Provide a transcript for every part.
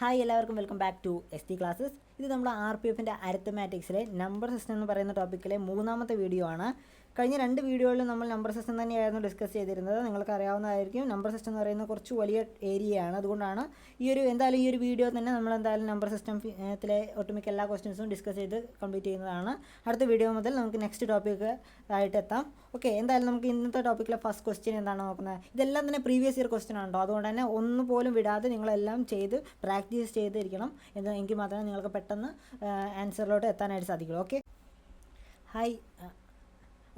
Hi എല്ലാവർക്കും welcome back to ST classes. ഇത് നമ്മുടെ RPFൻ്റെ അരിത്തമാറ്റിക്സിലെ നമ്പർ സിസ്റ്റം എന്ന് പറയുന്ന ടോപ്പിക്കിലെ മൂന്നാമത്തെ വീഡിയോ ആണ്. കഴിഞ്ഞ രണ്ട് വീഡിയോകളിൽ നമ്മൾ നമ്പർ സിസ്റ്റം തന്നെയായിരുന്നു ഡിസ്കസ് ചെയ്തിരുന്നത്. നിങ്ങൾക്ക് അറിയാവുന്നതായിരിക്കും, നമ്പർ സിസ്റ്റം എന്ന് പറയുന്നത് കുറച്ച് വലിയ ഏരിയയാണ്. അതുകൊണ്ടാണ് ഈ ഒരു വീഡിയോ തന്നെ നമ്മൾ നമ്പർ സിസ്റ്റത്തിലെ ഒട്ടുമിക്ക എല്ലാ ക്വസ്റ്റ്യൻസും ഡിസ്കസ് ചെയ്ത് കംപ്ലീറ്റ് ചെയ്യുന്നതാണ്. അടുത്ത വീഡിയോ മുതൽ നമുക്ക് നെക്സ്റ്റ് ടോപ്പിക്ക് ആയിട്ട് എത്താം. ഓക്കെ, എന്തായാലും നമുക്ക് ഇന്നത്തെ ടോപ്പിക്കിലെ ഫസ്റ്റ് ക്വസ്റ്റ്യൻ എന്താണ് നോക്കുന്നത്. ഇതെല്ലാം തന്നെ പ്രീവിയസ് ഇയർ ക്വസ്റ്റ്യൻ ആണോ, അതുകൊണ്ട് തന്നെ ഒന്നുപോലും വിടാതെ നിങ്ങളെല്ലാം ചെയ്ത് പ്രാക്ടീസ് ചെയ്തിരിക്കണം. എങ്കിൽ മാത്രമേ നിങ്ങൾക്ക് പെട്ടെന്ന് ആൻസറിലോട്ട് എത്താനായിട്ട് സാധിക്കുള്ളൂ. ഹായ്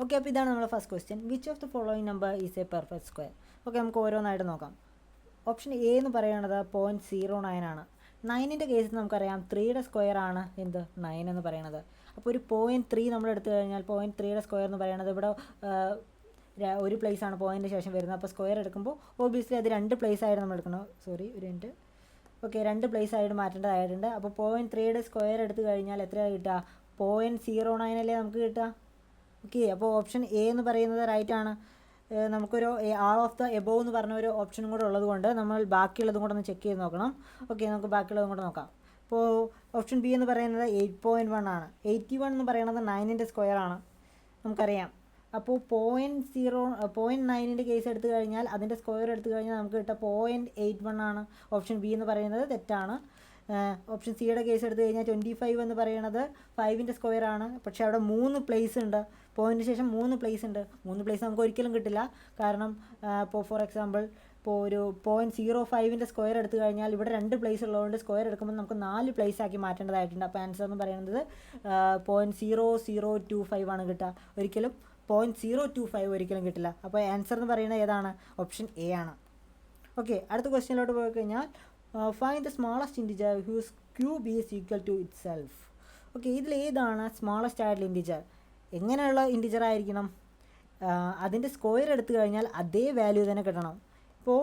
ഓക്കെ, അപ്പോൾ ഇതാണ് നമ്മുടെ first question. Which of the following number is A perfect square? Okay, നമുക്ക് ഓരോന്നായിട്ട് നോക്കാം. ഓപ്ഷൻ എ എന്ന് പറയുന്നത് 0.09 ആണ്. 9ൻ്റെ കേസിൽ നമുക്കറിയാം 3യുടെ സ്ക്വയർ ആണ് 9 എന്ന് പറയുന്നത്. അപ്പോൾ ഒരു 0.3 നമ്മൾ എടുത്തു കഴിഞ്ഞാൽ 0.3യുടെ സ്ക്വയർ എന്ന് പറയുന്നത് ഇവിടെ ഒരു പ്ലേസ് ആണ് പോയിൻറ്റിന് ശേഷം വരുന്നത്. അപ്പോൾ സ്ക്വയർ എടുക്കുമ്പോൾ ഒബിയസ്ലി അത് 2 പ്ലേസ് ആയിട്ട് നമ്മൾ എടുക്കണം. ഓക്കെ, 2 പ്ലേസ് ആയിട്ട് മാറ്റേണ്ടതായിട്ടുണ്ട്. അപ്പോൾ 0.3യുടെ സ്ക്വയർ എടുത്തു കഴിഞ്ഞാൽ എത്രയാണ് കിട്ടുക? 0.09 അല്ലേ നമുക്ക് കിട്ടുക. ഓക്കെ, അപ്പോൾ ഓപ്ഷൻ എ എന്ന് പറയുന്നത് റൈറ്റ് ആണ്. നമുക്കൊരു ആൾ ഓഫ് ദ എബോവ് എന്ന് പറഞ്ഞ ഒരു ഓപ്ഷനും കൂടെ ഉള്ളത് കൊണ്ട് നമ്മൾ ബാക്കിയുള്ളതും കൂടെ ഒന്ന് ചെക്ക് ചെയ്ത് നോക്കണം. ഓക്കെ, നമുക്ക് ബാക്കിയുള്ളതും കൂടെ നോക്കാം. അപ്പോൾ ഓപ്ഷൻ ബി എന്ന് പറയുന്നത് 8.1 ആണ്. 81 എന്ന് പറയുന്നത് 9ൻ്റെ സ്ക്വയർ ആണ്, നമുക്കറിയാം. അപ്പോൾ 0.9ൻ്റെ കേസ് എടുത്തു കഴിഞ്ഞാൽ അതിൻ്റെ സ്ക്വയർ എടുത്തു കഴിഞ്ഞാൽ നമുക്ക് കിട്ടുക 0.81 ആണ്. ഓപ്ഷൻ ബി എന്ന് പറയുന്നത് തെറ്റാണ്. ഓപ്ഷൻ സിയുടെ കേസ് എടുത്തു കഴിഞ്ഞാൽ 25 എന്ന് പറയുന്നത് 5ൻ്റെ സ്ക്വയർ ആണ്. പക്ഷേ അവിടെ 3 പ്ലേസ് ഉണ്ട്, പോയിൻറ്റിന് ശേഷം 3 പ്ലേസ് ഉണ്ട്. 3 പ്ലേസ് നമുക്ക് ഒരിക്കലും കിട്ടില്ല. കാരണം ഇപ്പോൾ ഫോർ എക്സാമ്പിൾ ഇപ്പോൾ ഒരു 0.05ൻ്റെ സ്ക്വയർ എടുത്തു കഴിഞ്ഞാൽ ഇവിടെ 2 പ്ലേസ് ഉള്ളതുകൊണ്ട് സ്ക്വയർ എടുക്കുമ്പോൾ നമുക്ക് 4 പ്ലേസ് ആക്കി മാറ്റേണ്ടതായിട്ടുണ്ട്. അപ്പോൾ ആൻസർ എന്ന് പറയുന്നത് 0.0025 ആണ് കിട്ടുക. ഒരിക്കലും 0.025 ഒരിക്കലും കിട്ടില്ല. അപ്പോൾ ആൻസർ എന്ന് പറയുന്നത് ഏതാണ്? ഓപ്ഷൻ എ ആണ്. ഓക്കെ, അടുത്ത ക്വസ്റ്റ്യനിലോട്ട് പോയി കഴിഞ്ഞാൽ find the smallest integer whose cube is equal to itself. Okay, ഇതിൽ ഏതാണ് സ്മോളസ്റ്റ് ആയിട്ടുള്ള ഇൻറ്റിജർ? എങ്ങനെയുള്ള ഇൻറ്റിജർ ആയിരിക്കണം? അതിൻ്റെ സ്ക്വയർ എടുത്തു കഴിഞ്ഞാൽ അതേ വാല്യൂ തന്നെ കിട്ടണം. ഇപ്പോൾ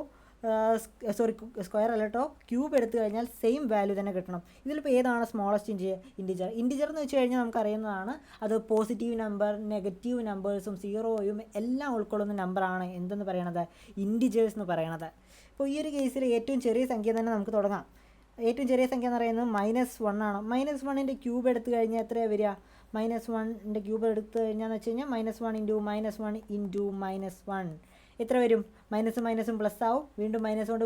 സ്ക്വയർ അല്ല കേട്ടോ, ക്യൂബ് എടുത്തു കഴിഞ്ഞാൽ സെയിം വാല്യൂ തന്നെ കിട്ടണം. ഇതിലിപ്പോൾ ഏതാണ് സ്മോളസ്റ്റ് ഇൻറ്റിജർ? ഇൻറ്റിജർ എന്ന് വെച്ച് കഴിഞ്ഞാൽ നമുക്കറിയുന്നതാണ്, അത് പോസിറ്റീവ് നമ്പർ, നെഗറ്റീവ് നമ്പേഴ്സും സീറോയും എല്ലാം ഉൾക്കൊള്ളുന്ന നമ്പറാണ് എന്തെന്ന് പറയണത്? ഇൻറ്റിജേഴ്സ് എന്ന് പറയണത്. ഇപ്പോൾ ഈ ഒരു കേസിൽ ഏറ്റവും ചെറിയ സംഖ്യ തന്നെ നമുക്ക് തുടങ്ങാം. ഏറ്റവും ചെറിയ സംഖ്യ എന്ന് പറയുന്നത് -1 ആണ്. -1ൻ്റെ ക്യൂബ് എടുത്തു കഴിഞ്ഞാൽ എത്രയാണ് വരിക? -1ൻ്റെ ക്യൂബ് എടുത്തു കഴിഞ്ഞാൽ വെച്ച് കഴിഞ്ഞാൽ -1 ഇൻറ്റു -1 എത്ര വരും? മൈനസും പ്ലസ് ആവും. വീണ്ടും മൈനസ് കൊണ്ട്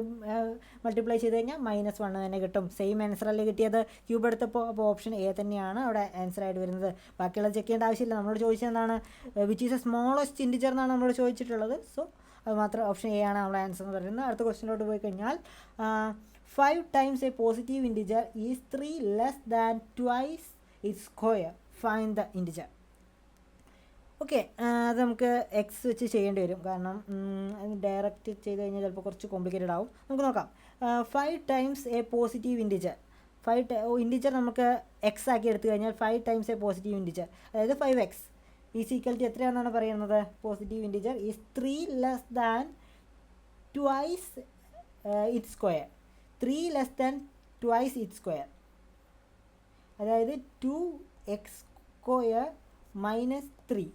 മൾട്ടിപ്ലൈ ചെയ്ത് കഴിഞ്ഞാൽ -1 തന്നെ കിട്ടും. സെയിം ആൻസർ അല്ലേ കിട്ടിയത് ക്യൂബ് എടുത്തപ്പോൾ. അപ്പോൾ ഓപ്ഷൻ എ തന്നെയാണ് അവിടെ ആൻസർ ആയിട്ട് വരുന്നത്. ബാക്കിയുള്ളത് ചെക്ക് ചെയ്യേണ്ട ആവശ്യമില്ല. നമ്മളോട് ചോദിച്ചത് എന്താണ്? Which is A smallest integer എന്നാണ് നമ്മളോട് ചോദിച്ചിട്ടുള്ളത്. സോ അത് മാത്രം ഓപ്ഷൻ എ ആണ് നമ്മുടെ ആൻസർ എന്ന് പറയുന്നത്. അടുത്ത ക്വസ്റ്റ്യനിലോട്ട് പോയി കഴിഞ്ഞാൽ 5 times A positive integer is 3 less than twice it's square. Find the integer. Okay, അത് നമുക്ക് എക്സ് വെച്ച് ചെയ്യേണ്ടി വരും. കാരണം ഡയറക്റ്റ് ചെയ്ത് കഴിഞ്ഞാൽ ചിലപ്പോൾ കുറച്ച് കോംപ്ലിക്കേറ്റഡ് ആവും. നമുക്ക് നോക്കാം. 5 times A positive integer. Integer നമുക്ക് എക്സ് ആക്കി എടുത്തു കഴിഞ്ഞാൽ 5 ടൈംസ് എ പോസിറ്റീവ് ഇൻറ്റിജർ, അതായത് 5x ഈസ് ഈക്വൽ ടു എത്രയാണെന്നാണ് പറയുന്നത്? Positive integer is 3 less than twice it's square. 3 less than twice it's square, അതായത് 2x സ്ക്വയർ -3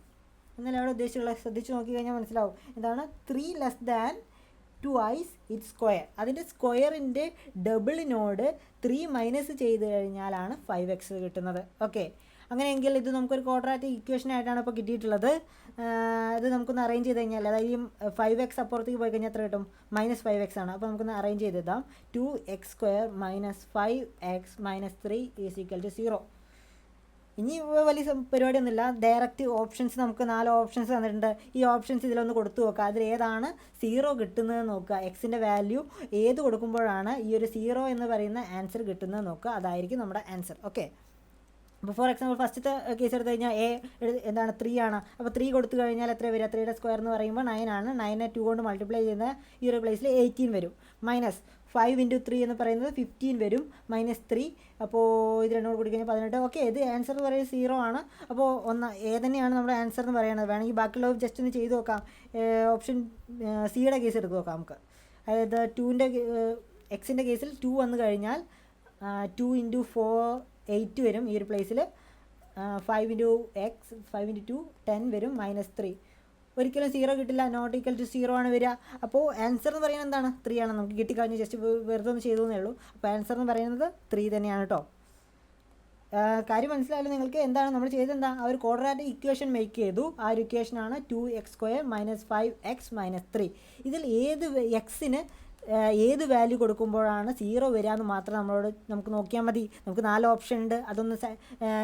എന്നല്ല അവിടെ ഉദ്ദേശിച്ചുള്ളത്. ശ്രദ്ധിച്ച് നോക്കി കഴിഞ്ഞാൽ മനസ്സിലാവും എന്താണ് 3 less than twice it square. അതിൻ്റെ സ്ക്വയറിൻ്റെ ഡബിളിനോട് 3 മൈനസ് ചെയ്ത് കഴിഞ്ഞാലാണ് 5x കിട്ടുന്നത്. ഓക്കെ, അങ്ങനെയെങ്കിൽ ഇത് നമുക്കൊരു ക്വാഡ്രാറ്റിക് ഇക്വേഷൻ ആയിട്ടാണ് ഇപ്പോൾ കിട്ടിയിട്ടുള്ളത്. ഇത് നമുക്കൊന്ന് അറേഞ്ച് ചെയ്ത് കഴിഞ്ഞാൽ, അതായത് ഈ 5x അപ്പുറത്തേക്ക് പോയി കഴിഞ്ഞാൽ എത്ര കിട്ടും? -5x ആണ്. അപ്പോൾ നമുക്കൊന്ന് അറേഞ്ച് ചെയ്തിടാം. 2x square -5x -3 is equal to 0. ഇനി വലിയ പരിപാടിയൊന്നുമില്ല. ഡയറക്റ്റ് ഓപ്ഷൻസ് നമുക്ക് 4 ഓപ്ഷൻസ് തന്നിട്ടുണ്ട്. ഈ ഓപ്ഷൻസ് ഇതിലൊന്ന് കൊടുത്തു നോക്കുക. അതിൽ ഏതാണ് 0 കിട്ടുന്നത് നോക്കുക. എക്സിൻ്റെ വാല്യൂ ഏത് കൊടുക്കുമ്പോഴാണ് ഈ ഒരു 0 എന്ന് പറയുന്ന ആൻസർ കിട്ടുന്നത് നോക്കുക. അതായിരിക്കും നമ്മുടെ ആൻസർ. ഓക്കെ, അപ്പോൾ ഫോർ എക്സാമ്പിൾ ഫസ്റ്റത്തെ കേസ് എടുത്തു കഴിഞ്ഞാൽ എന്താണ് 3 ആണ്. അപ്പോൾ 3 കൊടുത്തു കഴിഞ്ഞാൽ എത്ര വരിക? 3യുടെ സ്ക്വയർ എന്ന് പറയുമ്പോൾ 9 ആണ്. 9നെ 2 കൊണ്ട് മൾട്ടിപ്ലൈ ചെയ്യുന്ന ഈ ഒരു പ്ലേസിൽ 18 വരും. -5 × 3 എന്ന് പറയുന്നത് 15 വരും. -3, അപ്പോൾ ഇത് രണ്ടും കൂടി കഴിഞ്ഞാൽ 18. ഓക്കെ, ഇത് ആൻസർ എന്ന് പറയുന്നത് 0 ആണ്. അപ്പോൾ ഏതന്നെയാണ് നമ്മുടെ ആൻസർ എന്ന് പറയുന്നത്? വേണമെങ്കിൽ ബാക്കിയുള്ളത് ജസ്റ്റ് ഒന്ന് ചെയ്ത് നോക്കാം. ഓപ്ഷൻ സിയുടെ കേസ് എടുത്ത് നോക്കാം നമുക്ക്. അതായത് 2ൻ്റെ എക്സിൻ്റെ കേസിൽ 2 വന്നു കഴിഞ്ഞാൽ 2 × 4 8 വരും. ഈ ഒരു പ്ലേസിൽ 5 × x 5 × 2 10 വരും. -3 ഒരിക്കലും 0 കിട്ടില്ല, നോട്ട് ഈക്വൽ ടു 0 ആണ് വരിക. അപ്പോൾ ആൻസർ എന്ന് പറയുന്നത് എന്താണ്? 3 ആണ്. നമുക്ക് കിട്ടിക്കഴിഞ്ഞ് ജസ്റ്റ് വെറുതെ ഒന്ന് ചെയ്തു എന്നേ ഉള്ളൂ. അപ്പോൾ ആൻസർ എന്ന് പറയുന്നത് 3 തന്നെയാണ് കേട്ടോ. കാര്യം മനസ്സിലായാലും നിങ്ങൾക്ക് എന്താണ് നമ്മൾ ചെയ്തത്? എന്താ, ആ ഒരു ക്വാഡ്രാറ്റിക് ഇക്വേഷൻ മേക്ക് ചെയ്തു. ആ ഒരു ഇക്വേഷനാണ് 2x² - 5x - 3. ഇതിൽ ഏത് എക്സിന് ഏത് വാല്യൂ കൊടുക്കുമ്പോഴാണ് 0 വരിക എന്ന് മാത്രം നമുക്ക് നോക്കിയാൽ മതി. നമുക്ക് 4 ഓപ്ഷൻ ഉണ്ട്, അതൊന്ന്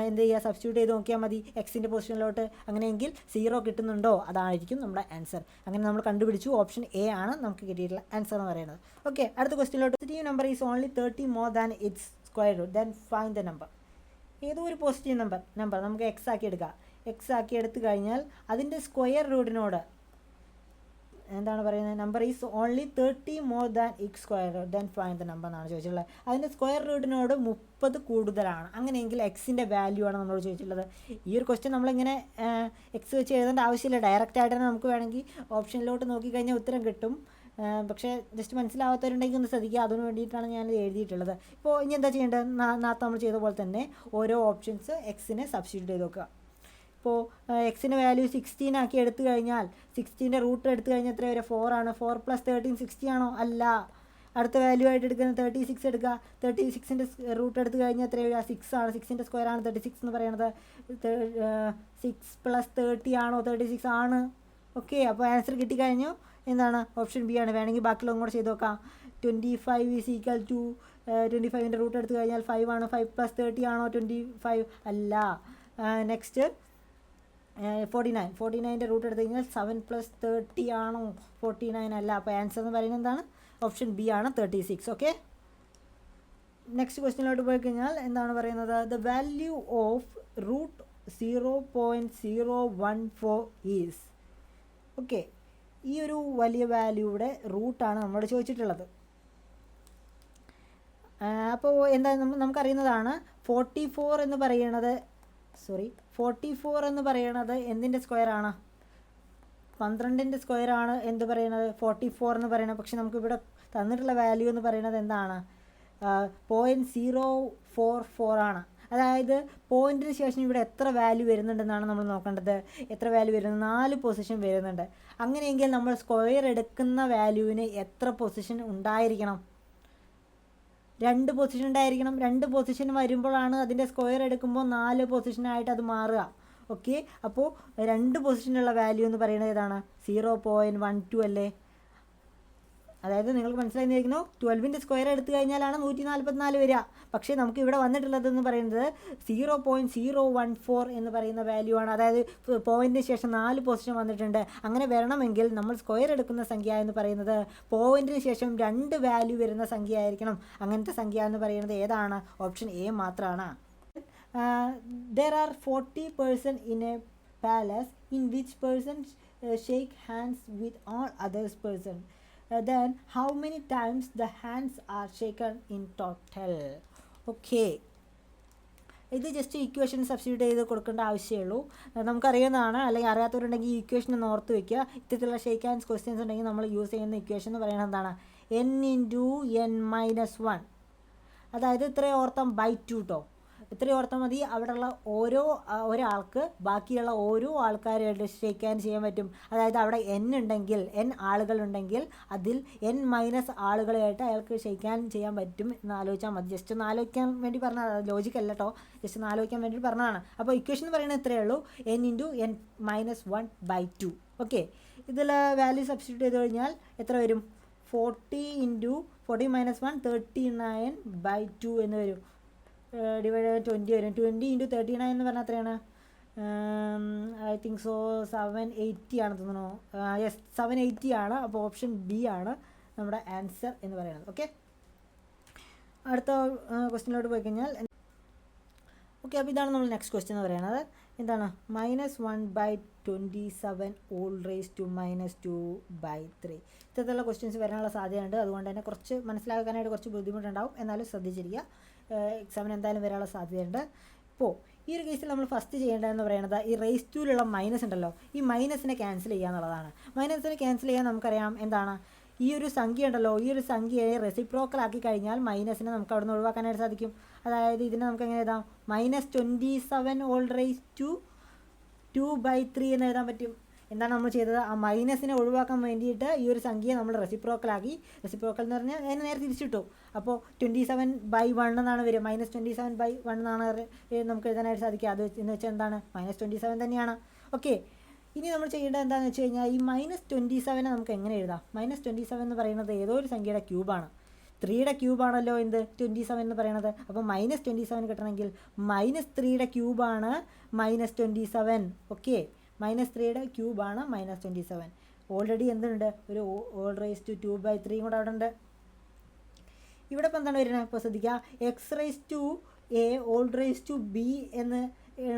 എന്ത് ചെയ്യുക, സബ്സ്റ്റിറ്റ്യൂട്ട് ചെയ്ത് നോക്കിയാൽ മതി എക്സിൻ്റെ പൊസിഷനിലോട്ട്. അങ്ങനെയെങ്കിൽ 0 കിട്ടുന്നുണ്ടോ, അതായിരിക്കും നമ്മുടെ ആൻസർ. അങ്ങനെ നമ്മൾ കണ്ടുപിടിച്ചു. ഓപ്ഷൻ എ ആണ് നമുക്ക് കിട്ടിയിട്ടുള്ള ആൻസർ എന്ന് പറയുന്നത്. ഓക്കെ, അടുത്ത ക്വസ്റ്റ്യനിലോട്ട്. Positive number is only 30 more than its square root, then find the number. ഏതോ ഒരു പോസിറ്റീവ് നമ്പർ നമുക്ക് എക്സ് ആക്കി എടുക്കാം. എക്സ് ആക്കി എടുത്തു കഴിഞ്ഞാൽ അതിൻ്റെ സ്ക്വയർ റൂട്ടിനോട് എന്താണ് പറയുന്നത്? Number is only 30 more than its square root, then find the number എന്നാണ് ചോദിച്ചിട്ടുള്ളത്. അതിൻ്റെ സ്ക്വയർ റൂട്ടിനോട് 30 കൂടുതലാണ്. അങ്ങനെയെങ്കിൽ എക്സിൻ്റെ വാല്യൂ ആണ് നമ്മളോട് ചോദിച്ചിട്ടുള്ളത്. ഈ ഒരു ക്വസ്റ്റ്യൻ നമ്മളിങ്ങനെ എക്സ് വെച്ച് എഴുതേണ്ട ആവശ്യമില്ല. ഡയറക്റ്റ് ആയിട്ട് തന്നെ നമുക്ക് വേണമെങ്കിൽ ഓപ്ഷനിലോട്ട് നോക്കിക്കഴിഞ്ഞാൽ ഉത്തരം കിട്ടും. പക്ഷേ ജസ്റ്റ് മനസ്സിലാവാത്തവരുണ്ടെങ്കിൽ ഒന്ന് ശ്രദ്ധിക്കുക. അതിന് വേണ്ടിയിട്ടാണ് ഞാനത് എഴുതിയിട്ടുള്ളത്. ഇപ്പോൾ ഇനി എന്താ ചെയ്യേണ്ടത്? നേരത്തെ നമ്മൾ ചെയ്ത പോലെ തന്നെ ഓരോ ഓപ്ഷൻസ് എക്സിനെ സബ്സ്റ്റിറ്റ്യൂട്ട് ചെയ്ത് നോക്കുക. ഇപ്പോൾ എക്സിൻ്റെ വാല്യൂ 16 ആക്കി എടുത്തു കഴിഞ്ഞാൽ 16ൻ്റെ റൂട്ട് എടുത്തു കഴിഞ്ഞാൽ എത്ര വരെ? 4 ആണ്. 4 + 13 60 ആണോ? അല്ല. അടുത്ത വാല്യൂ ആയിട്ട് എടുക്കുന്നത് 36 എടുക്കുക. 36ൻ്റെ റൂട്ട് എടുത്തു കഴിഞ്ഞാൽ എത്ര വരിക? 6 ആണ്. 6ൻ്റെ സ്ക്വയർ ആണ് 36 എന്ന് പറയുന്നത്. 6 + 30 ആണോ? 36 ആണ്. ഓക്കെ, അപ്പോൾ ആൻസർ കിട്ടിക്കഴിഞ്ഞു. എന്താണ്? ഓപ്ഷൻ ബി ആണ്. വേണമെങ്കിൽ ബാക്കിയുള്ള കൂടെ ചെയ്ത് നോക്കാം. 25 = 25ൻ്റെ റൂട്ട് എടുത്തു കഴിഞ്ഞാൽ 5 ആണ്. 5 + 30 ആണോ? 25 അല്ല. നെക്സ്റ്റ് 49ൻ്റെ റൂട്ട് എടുത്തു കഴിഞ്ഞാൽ 7 + 30 ആണോ? 49 അല്ല. അപ്പോൾ ആൻസർ എന്ന് പറയുന്നത് എന്താണ്? ഓപ്ഷൻ ബി ആണ്, 36. ഓക്കെ, നെക്സ്റ്റ് ക്വസ്റ്റ്യനിലോട്ട് പോയി കഴിഞ്ഞാൽ എന്താണ് പറയുന്നത്? The value of root 0.014 is. Okay, ഈ ഒരു വലിയ വാല്യൂയുടെ റൂട്ടാണ് നമ്മളോട് ചോദിച്ചിട്ടുള്ളത്. അപ്പോൾ എന്താ, നമുക്കറിയുന്നതാണ് 44 എന്ന് പറയുന്നത് എന്തിൻ്റെ സ്ക്വയറാണ്? 12ൻ്റെ സ്ക്വയറാണ് എന്ത് പറയുന്നത്? 44 എന്ന് പറയുന്നത്. പക്ഷെ നമുക്കിവിടെ തന്നിട്ടുള്ള വാല്യൂ എന്ന് പറയുന്നത് എന്താണ്? 0.044 ആണ്. അതായത് പോയിൻറ്റിന് ശേഷം ഇവിടെ എത്ര വാല്യൂ വരുന്നുണ്ടെന്നാണ് നമ്മൾ നോക്കേണ്ടത്. എത്ര വാല്യൂ വരുന്നത്? 4 പൊസിഷൻ വരുന്നുണ്ട്. അങ്ങനെയെങ്കിൽ നമ്മൾ സ്ക്വയർ എടുക്കുന്ന വാല്യൂവിന് എത്ര പൊസിഷൻ ഉണ്ടായിരിക്കണം? 2 പൊസിഷൻ ഉണ്ടായിരിക്കണം. 2 പൊസിഷൻ വരുമ്പോഴാണ് അതിൻ്റെ സ്ക്വയർ എടുക്കുമ്പോൾ 4 പൊസിഷനായിട്ട് അത് മാറുക. ഓക്കെ, അപ്പോൾ 2 പൊസിഷനുള്ള വാല്യൂ എന്ന് പറയുന്നത് ഏതാണ്? 0.12 അല്ലേ? അതായത് നിങ്ങൾക്ക് മനസ്സിലായിരിക്കുന്നു. 12ൻ്റെ സ്ക്വയർ എടുത്തു കഴിഞ്ഞാലാണ് 144 വരിക. പക്ഷേ നമുക്ക് ഇവിടെ വന്നിട്ടുള്ളതെന്ന് പറയുന്നത് 0.014 എന്ന് പറയുന്ന വാല്യൂ ആണ്. അതായത് പോയിൻറ്റിന് ശേഷം 4 പൊസിഷൻ വന്നിട്ടുണ്ട്. അങ്ങനെ വരണമെങ്കിൽ നമ്മൾ സ്ക്വയർ എടുക്കുന്ന സംഖ്യ എന്ന് പറയുന്നത് പോയിൻറ്റിന് ശേഷം 2 വാല്യൂ വരുന്ന സംഖ്യ ആയിരിക്കണം. അങ്ങനത്തെ സംഖ്യ എന്ന് പറയുന്നത് ഏതാണ്? ഓപ്ഷൻ എ മാത്രമാണ്. There are 40 persons in a palace in which persons shake hands with all others person. Then how many times the hands are shaken in total? Okay, ഇത് ജസ്റ്റ് ഇക്വേഷൻ സബ്സ്റ്റിറ്റ്യൂട്ട് ചെയ്ത് കൊടുക്കേണ്ട ആവശ്യമുള്ളൂ. നമുക്കറിയുന്നതാണ്. അല്ലെങ്കിൽ അറിയാത്തവരുണ്ടെങ്കിൽ ഈ equation ഒന്ന് ഓർത്ത് വയ്ക്കുക. ഇത്തരത്തിലുള്ള ഷേക്ക് ഹാൻഡ്സ് ക്വസ്റ്റ്യൻസ് ഉണ്ടെങ്കിൽ നമ്മൾ യൂസ് ചെയ്യുന്ന ഇക്വേഷൻ എന്ന് പറയുന്നത് എന്താണ്? n × n - 1. അതായത് ഇത്രയും ഓർത്താം, /2 കേട്ടോ. ഇത്രയും ഓർത്താൽ മതി. അവിടെയുള്ള ഒരാൾക്ക് ബാക്കിയുള്ള ഓരോ ആൾക്കാരുമായിട്ട് ഷേക്ക് ഹാൻഡ് ചെയ്യാൻ പറ്റും. അതായത് അവിടെ n ആളുകളുണ്ടെങ്കിൽ അതിൽ n - ആളുകളായിട്ട് അയാൾക്ക് ഷേക്ക് ഹാൻഡ് ചെയ്യാൻ പറ്റും എന്ന് ആലോചിച്ചാൽ മതി. ജസ്റ്റ് ഒന്ന് ആലോചിക്കാൻ വേണ്ടി പറഞ്ഞതാണ്. ലോജിക് അല്ല കേട്ടോ, ജസ്റ്റ് ഒന്ന് ആലോചിക്കാൻ വേണ്ടി പറഞ്ഞതാണ്. അപ്പോൾ ഇക്വേഷൻ എന്ന് പറയുന്നത് ഇത്രയേ ഉള്ളൂ, n × n - 1/2. ഓക്കെ, ഇതിൽ വാല്യൂ സബ്സ്റ്റിറ്റ്യൂട്ട് ചെയ്ത് കഴിഞ്ഞാൽ എത്ര വരും? 40 × 40 - 1 39/2 എന്ന് വരും. ഡിവൈഡ് 20 വരും. 20 × 39 എന്ന് പറഞ്ഞാൽ എത്രയാണ്? ഐ തിങ്ക് സോ 780 ആണ് തോന്നുന്നു. യെസ്, 780 ആണ്. അപ്പോൾ ഓപ്ഷൻ ബി ആണ് നമ്മുടെ ആൻസർ എന്ന് പറയുന്നത്. ഓക്കെ, അടുത്ത ക്വസ്റ്റ്യനിലോട്ട് പോയി കഴിഞ്ഞാൽ ഓക്കെ, അപ്പോൾ ഇതാണ് നമ്മൾ നെക്സ്റ്റ് ക്വസ്റ്റ്യൻ എന്ന് പറയുന്നത്. എന്താണ്? -1/27 (2)−2/3. ഇത്തരത്തിലുള്ള ക്വസ്റ്റ്യൻസ് വരാനുള്ള സാധ്യതയുണ്ട്. അതുകൊണ്ട് തന്നെ കുറച്ച് മനസ്സിലാക്കാനായിട്ട് കുറച്ച് ബുദ്ധിമുട്ടുണ്ടാവും. എന്നാലും ശ്രദ്ധിച്ചിരിക്കുക, എക്സാമിന് എന്തായാലും വരാനുള്ള സാധ്യതയുണ്ട്. ഇപ്പോൾ ഈ ഒരു കേസിൽ നമ്മൾ ഫസ്റ്റ് ചെയ്യേണ്ടതെന്ന് പറയുന്നത് ഈ റേസ് ടൂലുള്ള മൈനസ് ഉണ്ടല്ലോ, ഈ മൈനസിനെ ക്യാൻസൽ ചെയ്യുക എന്നുള്ളതാണ്. മൈനസിനെ ക്യാൻസൽ ചെയ്യാൻ നമുക്കറിയാം എന്താണ്? ഈ ഒരു സംഖ്യ ഉണ്ടല്ലോ, ഈ ഒരു സംഖ്യയെ റെസിപ്രോക്കൽ ആക്കി കഴിഞ്ഞാൽ മൈനസിനെ നമുക്ക് അവിടെ നിന്ന് ഒഴിവാക്കാനായിട്ട് സാധിക്കും. അതായത് ഇതിനെ നമുക്ക് എങ്ങനെ എഴുതാം? -27 (2/3) എന്ന് എഴുതാൻ പറ്റും. എന്താണ് നമ്മൾ ചെയ്തത്, ആ മൈനസിനെ ഒഴിവാക്കാൻ വേണ്ടിയിട്ട് ഈ ഒരു സംഖ്യ നമ്മൾ റെസിപ്രോക്കലാക്കി. റെസിപ്രോക്കൽ എന്ന് പറഞ്ഞാൽ അതിനെ നേരെ തിരിച്ചിട്ടു. അപ്പോൾ 27/1 എന്നാണ് വരിക. -27/1 എന്നാണ് നമുക്ക് എഴുതാനായിട്ട് സാധിക്കുക. അത് എന്ന് വെച്ചാൽ എന്താണ്, -27 തന്നെയാണ്. ഓക്കെ, ഇനി നമ്മൾ ചെയ്യേണ്ടത് എന്താണെന്ന് വെച്ച് കഴിഞ്ഞാൽ ഈ -27 നമുക്ക് എങ്ങനെ എഴുതാം. -27 എന്ന് പറയുന്നത് ഏതോ ഒരു സംഖ്യയുടെ ക്യൂബാണ്. 3യുടെ ക്യൂബാണല്ലോ എന്ത് 27 എന്ന് പറയുന്നത്. അപ്പോൾ -27 കിട്ടണമെങ്കിൽ -3യുടെ ക്യൂബാണ് -27. ഓക്കെ, -3യുടെ ക്യൂബാണ് -27. ഓൾറെഡി എന്തുണ്ട്, ഒരു ഓൾ റേസ് ടു 2/3 കൂടെ അവിടെ ഉണ്ട്. ഇവിടെ ഇപ്പോൾ എന്താണ് വരുന്നത്, ഇപ്പോൾ ശ്രദ്ധിക്കുക, x⁴A all raise to B എന്ന്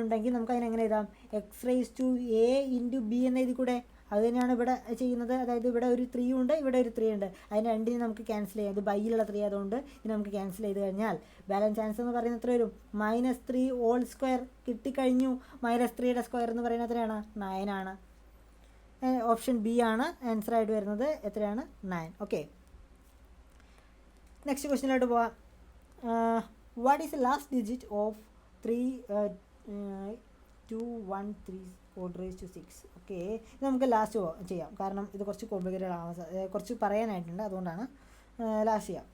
ഉണ്ടെങ്കിൽ നമുക്ക് അതിനെങ്ങനെ എഴുതാം, x⁴A × B എന്ന് എഴുതി കൂടെ. അത് തന്നെയാണ് ഇവിടെ ചെയ്യുന്നത്. അതായത് ഇവിടെ ഒരു 3 ഉണ്ട്, ഇവിടെ ഒരു 3 ഉണ്ട്. അതിന് രണ്ടിനും നമുക്ക് ക്യാൻസൽ ചെയ്യാം. ഇത് ബൈയിലുള്ള 3 ആയതുകൊണ്ട് ഇത് നമുക്ക് ക്യാൻസൽ ചെയ്ത് കഴിഞ്ഞാൽ ബാലൻസ് ആൻസർ എന്ന് പറയുന്നത് എത്ര വരും, -3² കിട്ടിക്കഴിഞ്ഞു. -3യുടെ സ്ക്വയർ എന്ന് പറയുന്നത് എത്രയാണ്, 9 ആണ്. ഓപ്ഷൻ ബി ആണ് ആൻസർ ആയിട്ട് വരുന്നത്. എത്രയാണ്, 9. ഓക്കെ, നെക്സ്റ്റ് ക്വസ്റ്റ്യനിലോട്ട് പോവാം. What is the last digit of 213 all raise to 6? Okay, ഇത് നമുക്ക് ലാസ്റ്റ് ചെയ്യാം, കാരണം ഇത് കുറച്ച് കോംപ്ലിക്കേറ്റഡ് ആവാൻ കുറച്ച് പറയാനായിട്ടുണ്ട്, അതുകൊണ്ടാണ് ലാസ്റ്റ് ചെയ്യാം.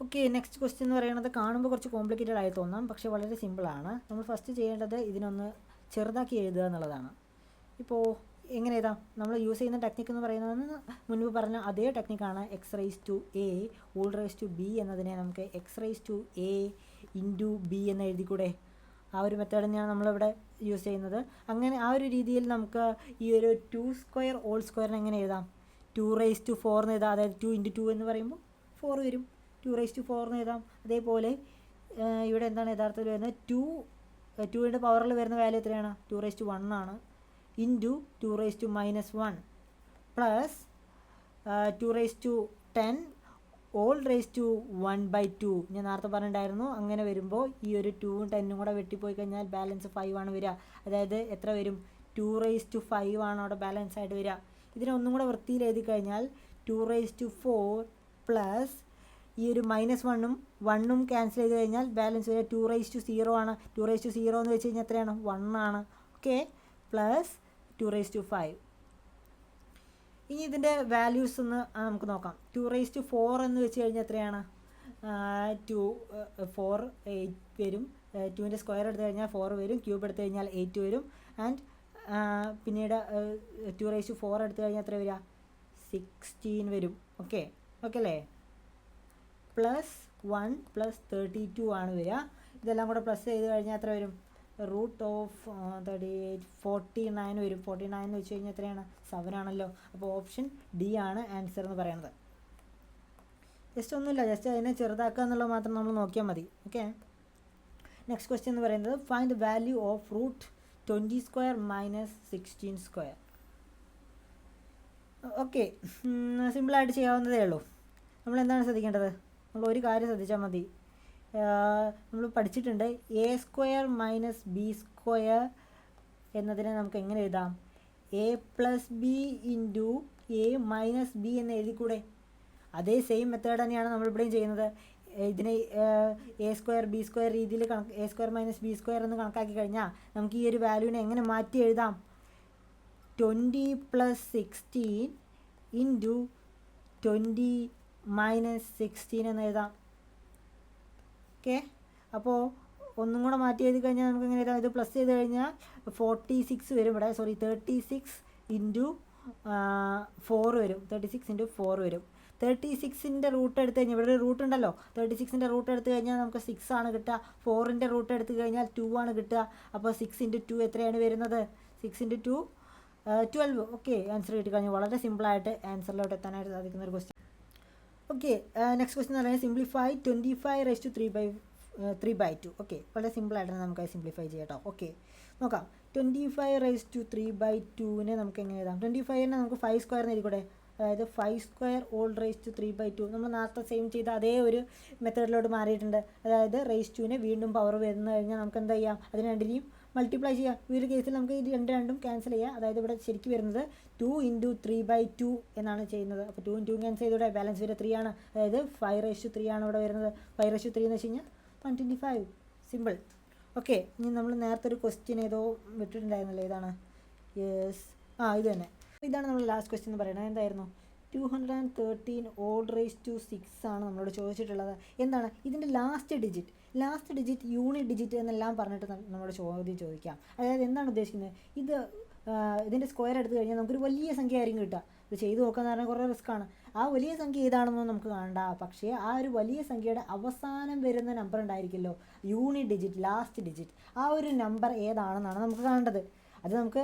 ഓക്കെ, നെക്സ്റ്റ് ക്വസ്റ്റ്യൻ എന്ന് പറയുന്നത് കാണുമ്പോൾ കുറച്ച് കോംപ്ലിക്കേറ്റഡ് ആയി തോന്നാം, പക്ഷേ വളരെ സിമ്പിളാണ്. നമ്മൾ ഫസ്റ്റ് ചെയ്യേണ്ടത് ഇതിനൊന്ന് ചെറുതാക്കി എഴുതുക എന്നുള്ളതാണ്. ഇപ്പോൾ എങ്ങനെ എഴുതാം, നമ്മൾ യൂസ് ചെയ്യുന്ന ടെക്നിക്ക് എന്ന് പറയുന്നത് മുൻപ് പറഞ്ഞ അതേ ടെക്നിക്കാണ്. x⁴A all raise to B എന്നതിനെ നമുക്ക് x⁴A × B എന്ന് എഴുതിക്കൂടെ. ആ ഒരു മെത്തേഡ് തന്നെയാണ് നമ്മളിവിടെ യൂസ് ചെയ്യുന്നത്. അങ്ങനെ ആ ഒരു രീതിയിൽ നമുക്ക് ഈ ഒരു 2² ഓൾ സ്ക്വയറിനെ എങ്ങനെ എഴുതാം, 2⁴ എന്ന് എഴുതാം. അതായത് 2 × 2 എന്ന് പറയുമ്പോൾ 4 വരും, 2⁴ എന്ന് എഴുതാം. അതേപോലെ ഇവിടെ എന്താണ് യഥാർത്ഥത്തിൽ വരുന്നത്, 2ൻ്റെ പവറിൽ വരുന്ന വാല്യൂ എത്രയാണ്, 2⁴ ആണ്. Into 2⁻1 plus 2⁻10 all raise to 1/2. ഞാൻ നേരത്തെ പറഞ്ഞിട്ടുണ്ടായിരുന്നു. അങ്ങനെ വരുമ്പോൾ ഈ ഒരു 2ഉം 10ഉം കൂടെ വെട്ടിപ്പോയി കഴിഞ്ഞാൽ ബാലൻസ് 5 ആണ് വരിക. അതായത് എത്ര വരും, 2⁵ ആണ് അവിടെ ബാലൻസ് ആയിട്ട് വരിക. ഇതിനെ ഒന്നും കൂടെ വൃത്തിയിൽ എഴുതി കഴിഞ്ഞാൽ 2⁴ പ്ലസ് ഈ ഒരു -1ഉം 1ഉം ക്യാൻസൽ ചെയ്ത് കഴിഞ്ഞാൽ ബാലൻസ് വരിക 2�0 ആണ്. 2�0 എന്ന് വെച്ച് കഴിഞ്ഞാൽ എത്രയാണ്, 1 ആണ്. Okay, plus 2⁵. ഇനി ഇതിൻ്റെ വാല്യൂസ് ഒന്ന് നമുക്ക് നോക്കാം. 2⁴ എന്ന് വെച്ച് കഴിഞ്ഞാൽ എത്രയാണ്, 4 8 വരും. 2ൻ്റെ സ്ക്വയർ എടുത്തു കഴിഞ്ഞാൽ 4 വരും. ക്യൂബ് എടുത്തു കഴിഞ്ഞാൽ 8 വരും. ആൻഡ് പിന്നീട് 2⁴ എടുത്തു കഴിഞ്ഞാൽ എത്ര വരിക, 16 വരും. ഓക്കെ അല്ലേ. പ്ലസ് 1 പ്ലസ് 32 ആണ് വരിക. ഇതെല്ലാം കൂടെ പ്ലസ് ചെയ്ത് കഴിഞ്ഞാൽ എത്ര വരും, √38 49 വരും. 49 എന്ന് വെച്ച് കഴിഞ്ഞാൽ എത്രയാണ്, 7 ആണല്ലോ. അപ്പോൾ ഓപ്ഷൻ ഡി ആണ് ആൻസർ എന്ന് പറയുന്നത്. ജസ്റ്റ് ഒന്നുമില്ല, ജസ്റ്റ് അതിനെ ചെറുതാക്കുക എന്നുള്ളത് മാത്രം നമ്മൾ നോക്കിയാൽ മതി. ഓക്കെ, നെക്സ്റ്റ് ക്വസ്റ്റ്യൻ എന്ന് പറയുന്നത് find the value of √20² - 16². Okay, സിമ്പിളായിട്ട് ചെയ്യാവുന്നതേ ഉള്ളൂ. നമ്മൾ എന്താണ് ശ്രദ്ധിക്കേണ്ടത്, നമ്മൾ ഒരു കാര്യം ശ്രദ്ധിച്ചാൽ മതി. നമ്മൾ പഠിച്ചിട്ടുണ്ട് A² - B² എന്നതിനെ നമുക്ക് എങ്ങനെ എഴുതാം, A+B × A - B എന്ന് എഴുതിക്കൂടെ. അതേ സെയിം മെത്തേഡ് തന്നെയാണ് നമ്മളിവിടെയും ചെയ്യുന്നത്. ഇതിനെ A² B² രീതിയിൽ A² - B² എന്ന് കണക്കാക്കി കഴിഞ്ഞാൽ നമുക്ക് ഈ ഒരു വാല്യൂവിനെ എങ്ങനെ മാറ്റി എഴുതാം, 20 + 16 × 20 - 16 എന്ന് എഴുതാം. ഓക്കെ, അപ്പോൾ ഒന്നും കൂടെ മാറ്റി എഴുതി കഴിഞ്ഞാൽ നമുക്ക് എങ്ങനെ എഴുതാം, ഇത് പ്ലസ് ചെയ്ത് കഴിഞ്ഞാൽ 46 വരും. ഇവിടെ 36 × 4 വരും. 36 × 4 വരും. 36ൻ്റെ റൂട്ട് എടുത്തു കഴിഞ്ഞാൽ ഇവിടെ ഒരു റൂട്ട് ഉണ്ടല്ലോ, 36ൻ്റെ റൂട്ട് എടുത്തു കഴിഞ്ഞാൽ നമുക്ക് 6 ആണ് കിട്ടുക. 4ൻ്റെ റൂട്ട് എടുത്തു കഴിഞ്ഞാൽ 2 ആണ് കിട്ടുക. അപ്പോൾ 6 × 2 എത്രയാണ് വരുന്നത്, 6 × 2 12. ഓക്കെ, ആൻസർ കിട്ടിക്കഴിഞ്ഞു. വളരെ സിമ്പിളായിട്ട് ആൻസറിലോട്ട് എത്താനായിട്ട് സാധിക്കുന്ന ഒരു ക്വസ്റ്റ്യൻ. ഓക്കെ, നെക്സ്റ്റ് ക്വസ്റ്റ്യൻ എന്ന് പറയുന്നത് സിംപ്ലിഫൈ 25⁻³ ഓക്കെ, വളരെ സിമ്പിളായിട്ട് നമുക്ക് സിംപ്ലിഫൈ ചെയ്യാം കേട്ടോ. ഓക്കെ, നോക്കാം. 25⁻³ നമുക്ക് എങ്ങനെ എഴുതാം, 25നെ നമുക്ക് 5² എന്ന് എഴുതിക്കൂടെ. അതായത് 5² ഓൾ റേസ് ടു 3/2. നമ്മൾ നേരത്തെ സെയിം ചെയ്ത അതേ ഒരു മെത്തേഡിലോട്ട് മാറിയിട്ടുണ്ട്. അതായത് റേസ് ടുവിനെ വീണ്ടും പവർ വരുന്ന കഴിഞ്ഞാൽ നമുക്ക് എന്താ ചെയ്യാം, അതിന് രണ്ടിനെയും മൾട്ടിപ്ലൈ ചെയ്യാം. ഈ ഒരു കേസിൽ നമുക്ക് ഇത് രണ്ടും ക്യാൻസൽ ചെയ്യാം. അതായത് ഇവിടെ ശരിക്കും വരുന്നത് 2 × 3/2 എന്നാണ് ചെയ്യുന്നത്. അപ്പോൾ 2 × 2 ക്യാൻസൽ ചെയ്തൂടെ, ബാലൻസ് വരെ 3 ആണ്. അതായത് 5⁻³ ആണ് ഇവിടെ വരുന്നത്. 5⁻³ എന്ന് വെച്ച് കഴിഞ്ഞാൽ 125. സിമ്പിൾ. ഓക്കെ, ഇനി നമ്മൾ നേരത്തെ ഒരു ക്വസ്റ്റ്യൻ ഏതോ വിട്ടിട്ടുണ്ടായിരുന്നല്ലോ, ഏതാണ്, യെസ്, ഇത് തന്നെ. ഇതാണ് നമ്മൾ ലാസ്റ്റ് ക്വസ്റ്റ്യൻ എന്ന് പറയുന്നത്. എന്തായിരുന്നു? 213 ഓൾ റേസ് ടു 6 ആണ് നമ്മളോട് ചോദിച്ചിട്ടുള്ളത്. എന്താണ് ഇതിൻ്റെ ലാസ്റ്റ് ഡിജിറ്റ് യൂണിറ്റ് ഡിജിറ്റ് എന്നെല്ലാം പറഞ്ഞിട്ട് നമ്മളോട് ചോദിക്കാം. അതായത് എന്താണ് ഉദ്ദേശിക്കുന്നത്? ഇതിൻ്റെ സ്ക്വയർ എടുത്തു കഴിഞ്ഞാൽ നമുക്കൊരു വലിയ സംഖ്യ ആയിരിക്കും കിട്ടുക. ഇത് ചെയ്ത് നോക്കാന്ന് പറഞ്ഞാൽ കുറേ റിസ്ക്കാണ്. ആ വലിയ സംഖ്യ ഏതാണെന്നൊന്നും നമുക്ക് കാണണ്ട. പക്ഷേ ആ ഒരു വലിയ സംഖ്യയുടെ അവസാനം വരുന്ന നമ്പർ ഉണ്ടായിരിക്കുമല്ലോ, യൂണിറ്റ് ഡിജിറ്റ്, ലാസ്റ്റ് ഡിജിറ്റ്, ആ ഒരു നമ്പർ ഏതാണെന്നാണ് നമുക്ക് കാണേണ്ടത്. അത് നമുക്ക്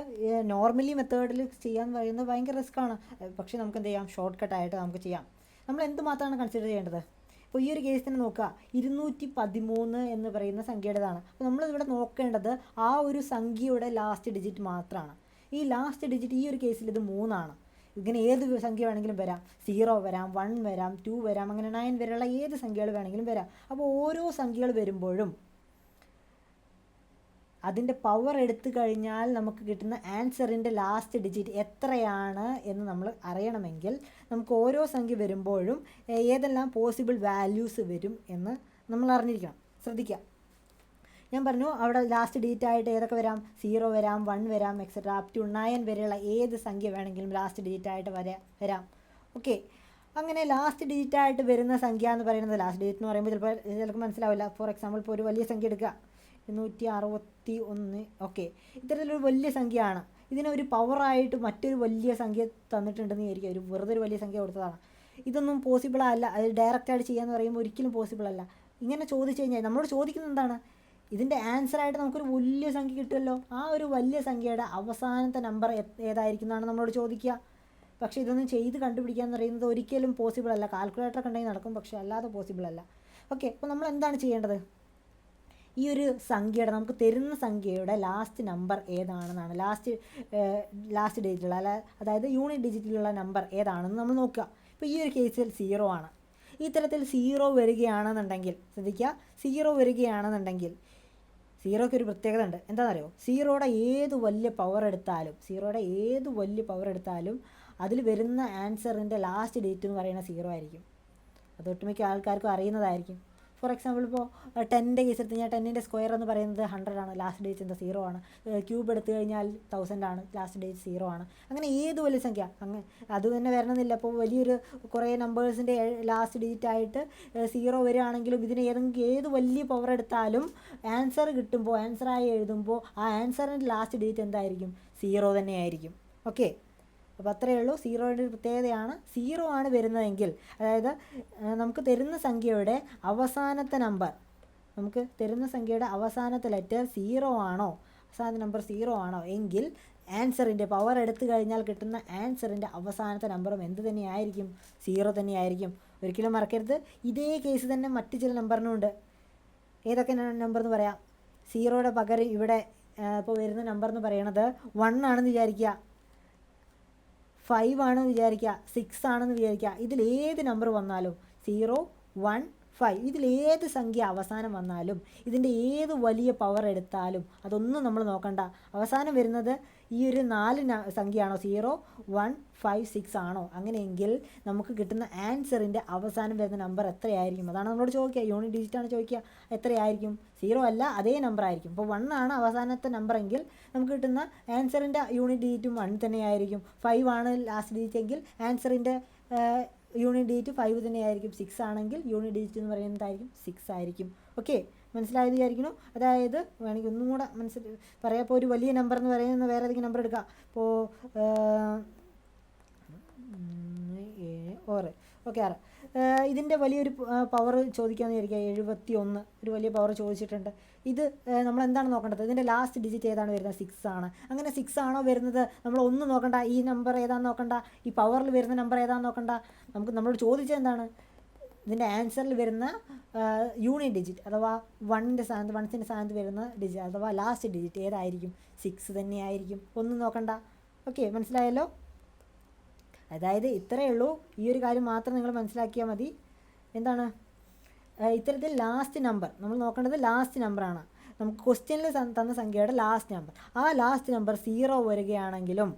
നോർമലി മെത്തേഡിൽ ചെയ്യാന്ന് പറയുന്നത് ഭയങ്കര റിസ്ക്കാണ്. പക്ഷേ നമുക്ക് എന്ത് ചെയ്യാം? ഷോർട്ട് കട്ടായിട്ട് നമുക്ക് ചെയ്യാം. നമ്മൾ എന്തുമാത്രമാണ് കൺസിഡർ ചെയ്യേണ്ടത്? ഇപ്പോൾ ഈ ഒരു കേസ് തന്നെ നോക്കുക, 213 എന്ന് പറയുന്ന സംഖ്യയുടേതാണ്. അപ്പോൾ നമ്മളിവിടെ നോക്കേണ്ടത് ആ ഒരു സംഖ്യയുടെ ലാസ്റ്റ് ഡിജിറ്റ് മാത്രമാണ്. ഈ ലാസ്റ്റ് ഡിജിറ്റ് ഈ ഒരു കേസിൽ ഇത് 3 ആണ്. ഇങ്ങനെ ഏത് സംഖ്യ വേണമെങ്കിലും വരാം. 0 വരാം, 1 വരാം, 2 വരാം, അങ്ങനെ 9 വരെയുള്ള ഏത് സംഖ്യകൾ വേണമെങ്കിലും വരാം. അപ്പോൾ ഓരോ സംഖ്യകൾ വരുമ്പോഴും അതിൻ്റെ പവർ എടുത്തു കഴിഞ്ഞാൽ നമുക്ക് കിട്ടുന്ന ആൻസറിൻ്റെ ലാസ്റ്റ് ഡിജിറ്റ് എത്രയാണ് എന്ന് നമ്മൾ അറിയണമെങ്കിൽ നമുക്ക് ഓരോ സംഖ്യ വരുമ്പോഴും ഏതെല്ലാം പോസിബിൾ വാല്യൂസ് വരും എന്ന് നമ്മൾ അറിഞ്ഞിരിക്കണം. ശ്രദ്ധിക്കുക, ഞാൻ പറഞ്ഞു അവിടെ ലാസ്റ്റ് ഡിജിറ്റ് ആയിട്ട് ഏതൊക്കെ വരാം? 0 വരാം, 1 വരാം, എക്സെട്ര അപ് ടു 9 വരെയുള്ള ഏത് സംഖ്യ വേണമെങ്കിലും ലാസ്റ്റ് ഡിജിറ്റ് ആയിട്ട് വരാം. ഓക്കെ, അങ്ങനെ ലാസ്റ്റ് ഡിജിറ്റ് ആയിട്ട് വരുന്ന സംഖ്യ എന്ന് പറയുന്നത്, ലാസ്റ്റ് ഡിജിറ്റ് എന്ന് പറയുമ്പോൾ ചിലർക്ക് മനസ്സിലാവില്ല. ഫോർ എക്സാമ്പിൾ ഇപ്പോൾ ഒരു വലിയ സംഖ്യ എടുക്കുക, 261. ഓക്കെ, ഇത്തരത്തിലൊരു വലിയ സംഖ്യയാണ്. ഇതിനൊരു പവറായിട്ട് മറ്റൊരു വലിയ സംഖ്യ തന്നിട്ടുണ്ടെന്ന് വിചാരിക്കുക. വെറുതെ ഒരു വലിയ സംഖ്യ കൊടുത്തതാണ്. ഇതൊന്നും പോസിബിളല്ല. അത് ഡയറക്റ്റായിട്ട് ചെയ്യാന്ന് പറയുമ്പോൾ ഒരിക്കലും പോസിബിളല്ല. ഇങ്ങനെ ചോദിച്ചു കഴിഞ്ഞാൽ നമ്മളോട് ചോദിക്കുന്നത് എന്താണ്? ഇതിൻ്റെ ആൻസറായിട്ട് നമുക്കൊരു വലിയ സംഖ്യ കിട്ടുമല്ലോ, ആ ഒരു വലിയ സംഖ്യയുടെ അവസാനത്തെ നമ്പർ ഏതായിരിക്കും എന്നാണ് നമ്മളോട് ചോദിക്കുക. പക്ഷേ ഇതൊന്നും ചെയ്ത് കണ്ടുപിടിക്കുക എന്ന് പറയുന്നത് ഒരിക്കലും പോസിബിളല്ല. കാൽക്കുലേറ്റർ കണ്ടെങ്കിൽ നടക്കും, പക്ഷേ അല്ലാതെ പോസിബിളല്ല. ഓക്കെ, അപ്പോൾ നമ്മൾ എന്താണ് ചെയ്യേണ്ടത്? ഈ ഒരു സംഖ്യയുടെ, നമുക്ക് തരുന്ന സംഖ്യയുടെ ലാസ്റ്റ് നമ്പർ ഏതാണെന്നാണ്, ലാസ്റ്റ് ഡിജിറ്റുള്ള, അതായത് യൂണിറ്റ് ഡിജിറ്റിലുള്ള നമ്പർ ഏതാണെന്ന് നമ്മൾ നോക്കുക. ഇപ്പോൾ ഈ ഒരു കേസിൽ 0 ആണ്. ഇത്തരത്തിൽ 0 വരികയാണെന്നുണ്ടെങ്കിൽ, ശ്രദ്ധിക്കുക, 0 വരികയാണെന്നുണ്ടെങ്കിൽ 0ക്ക് ഒരു പ്രത്യേകത ഉണ്ട്. എന്താണെന്നറിയോ? 0യുടെ ഏത് വലിയ പവർ എടുത്താലും അതിൽ വരുന്ന ആൻസറിൻ്റെ ലാസ്റ്റ് ഡേറ്റ് എന്ന് പറയുന്നത് 0 ആയിരിക്കും. അത് ഒട്ടുമിക്ക ആൾക്കാർക്കും അറിയുന്നതായിരിക്കും. ഫോർ എക്സാമ്പിൾ ഇപ്പോൾ 10ൻ്റെ കേസ് എടുത്ത് കഴിഞ്ഞാൽ 10ൻ്റെ സ്ക്വയർ എന്ന് പറയുന്നത് 100 ആണ്, ലാസ്റ്റ് ഡേറ്റ് എന്താ 0 ആണ്. ക്യൂബ് എടുത്തു കഴിഞ്ഞാൽ 1000 ആണ്, ലാസ്റ്റ് ഡേറ്റ് 0 ആണ്. അങ്ങനെ ഏത് വലിയ സംഖ്യ അത് തന്നെ വരണമെന്നില്ല. അപ്പോൾ വലിയൊരു കുറേ നമ്പേഴ്സിൻ്റെ ലാസ്റ്റ് ഡിജിറ്റ് ആയിട്ട് 0 വരികയാണെങ്കിലും ഇതിന് ഏത് വലിയ പവർ എടുത്താലും ആൻസർ കിട്ടുമ്പോൾ, ആൻസറായി എഴുതുമ്പോൾ ആ ആൻസറിൻ്റെ ലാസ്റ്റ് ഡിജിറ്റ് എന്തായിരിക്കും? 0 തന്നെയായിരിക്കും. ഓക്കെ, അപ്പോൾ അത്രയേ ഉള്ളൂ. 0യുടെ ഒരു പ്രത്യേകതയാണ്. 0 ആണ് വരുന്നതെങ്കിൽ, അതായത് നമുക്ക് തരുന്ന സംഖ്യയുടെ അവസാനത്തെ നമ്പർ, നമുക്ക് തരുന്ന സംഖ്യയുടെ അവസാനത്തെ ലെറ്റർ 0 ആണോ, അവസാന നമ്പർ 0 ആണോ എങ്കിൽ ആൻസറിൻ്റെ പവർ എടുത്തു കഴിഞ്ഞാൽ കിട്ടുന്ന ആൻസറിൻ്റെ അവസാനത്തെ നമ്പറും എന്ത് തന്നെയായിരിക്കും? 0 തന്നെയായിരിക്കും. ഒരിക്കലും മറക്കരുത്. ഇതേ കേസ് തന്നെ മറ്റ് ചില നമ്പറിനുണ്ട്. ഏതൊക്കെ നമ്പർ എന്ന് പറയാം? 0യുടെ പകരം ഇവിടെ ഇപ്പോൾ വരുന്ന നമ്പർ എന്ന് പറയുന്നത് 1 ആണെന്ന് വിചാരിക്കുക, 5 ആണെന്ന് വിചാരിക്കുക, 6 ആണെന്ന് വിചാരിക്കുക. ഇതിലേത് നമ്പർ വന്നാലും 0, 1, 5 ഇതിലേത് സംഖ്യ അവസാനം വന്നാലും ഇതിൻ്റെ ഏത് വലിയ പവർ എടുത്താലും അതൊന്നും നമ്മൾ നോക്കണ്ട. അവസാനം വരുന്നത് ഈ ഒരു 4 സംഖ്യയാണോ, 0, 1, 5, 6 ആണോ, അങ്ങനെയെങ്കിൽ നമുക്ക് കിട്ടുന്ന ആൻസറിൻ്റെ അവസാനം വരുന്ന നമ്പർ എത്രയായിരിക്കും? അതാണ് നമ്മളോട് ചോദിക്കുക. യൂണിറ്റ് ഡിജിറ്റാണ് ചോദിക്കുക. എത്രയായിരിക്കും? 0 അല്ല, അതേ നമ്പർ ആയിരിക്കും. ഇപ്പോൾ 1 ആണ് അവസാനത്തെ നമ്പർ എങ്കിൽ നമുക്ക് കിട്ടുന്ന ആൻസറിൻ്റെ യൂണിറ്റ് ഡിജിറ്റും 1 തന്നെയായിരിക്കും. 5 ആണ് ലാസ്റ്റ് ഡിജിറ്റ് എങ്കിൽ ആൻസറിൻ്റെ യൂണിറ്റ് ഡിജിറ്റ് 5 തന്നെയായിരിക്കും. 6 ആണെങ്കിൽ യൂണിറ്റ് ഡിജിറ്റ് എന്ന് പറയുന്നതായിരിക്കും 6 ആയിരിക്കും. ഓക്കെ, മനസ്സിലായത് വിചാരിക്കുന്നു. അതായത് വേണമെങ്കിൽ ഒന്നും കൂടെ പറയാം. ഇപ്പോൾ ഒരു വലിയ നമ്പർ എന്ന് പറയുന്ന വേറെ ഏതെങ്കിലും നമ്പർ എടുക്കുക. ഇപ്പോൾ 6. ഓക്കെ, 6. ഇതിൻ്റെ വലിയൊരു പവർ ചോദിക്കാമെന്ന് വിചാരിക്കുക. 71 ഒരു വലിയ പവർ ചോദിച്ചിട്ടുണ്ട്. ഇത് നമ്മൾ എന്താണ് നോക്കേണ്ടത്? ഇതിൻ്റെ ലാസ്റ്റ് ഡിജിറ്റ് ഏതാണ് വരുന്നത്? 6 ആണ്. അങ്ങനെ 6 ആണോ വരുന്നത്? നമ്മൾ ഒന്നും നോക്കണ്ട. ഈ നമ്പർ ഏതാണെന്ന് നോക്കണ്ട, ഈ പവറിൽ വരുന്ന നമ്പർ ഏതാണെന്ന് നോക്കണ്ട. നമ്മളോട് ചോദിച്ചത് എന്താണ്? ഇതിൻ്റെ ആൻസറിൽ വരുന്ന യൂണിറ്റ് ഡിജിറ്റ് അഥവാ 1ൻ്റെ സ്ഥാനത്ത് വരുന്ന ഡിജിറ്റ് അഥവാ ലാസ്റ്റ് ഡിജിറ്റ് ഏതായിരിക്കും? 6 തന്നെയായിരിക്കും. ഒന്നും നോക്കണ്ട. ഓക്കെ, മനസ്സിലായല്ലോ? അതായത് ഇത്രയേ ഉള്ളൂ. ഈ ഒരു കാര്യം മാത്രം നിങ്ങൾ മനസ്സിലാക്കിയാൽ മതി. എന്താണ്? ഇത്തരത്തിൽ ലാസ്റ്റ് നമ്പർ നമ്മൾ നോക്കേണ്ടത് ലാസ്റ്റ് നമ്പറാണ്. നമുക്ക് ക്വസ്റ്റ്യനിൽ തന്ന സംഖ്യയുടെ ലാസ്റ്റ് നമ്പർ, ആ ലാസ്റ്റ് നമ്പർ 0 വരികയാണെങ്കിലും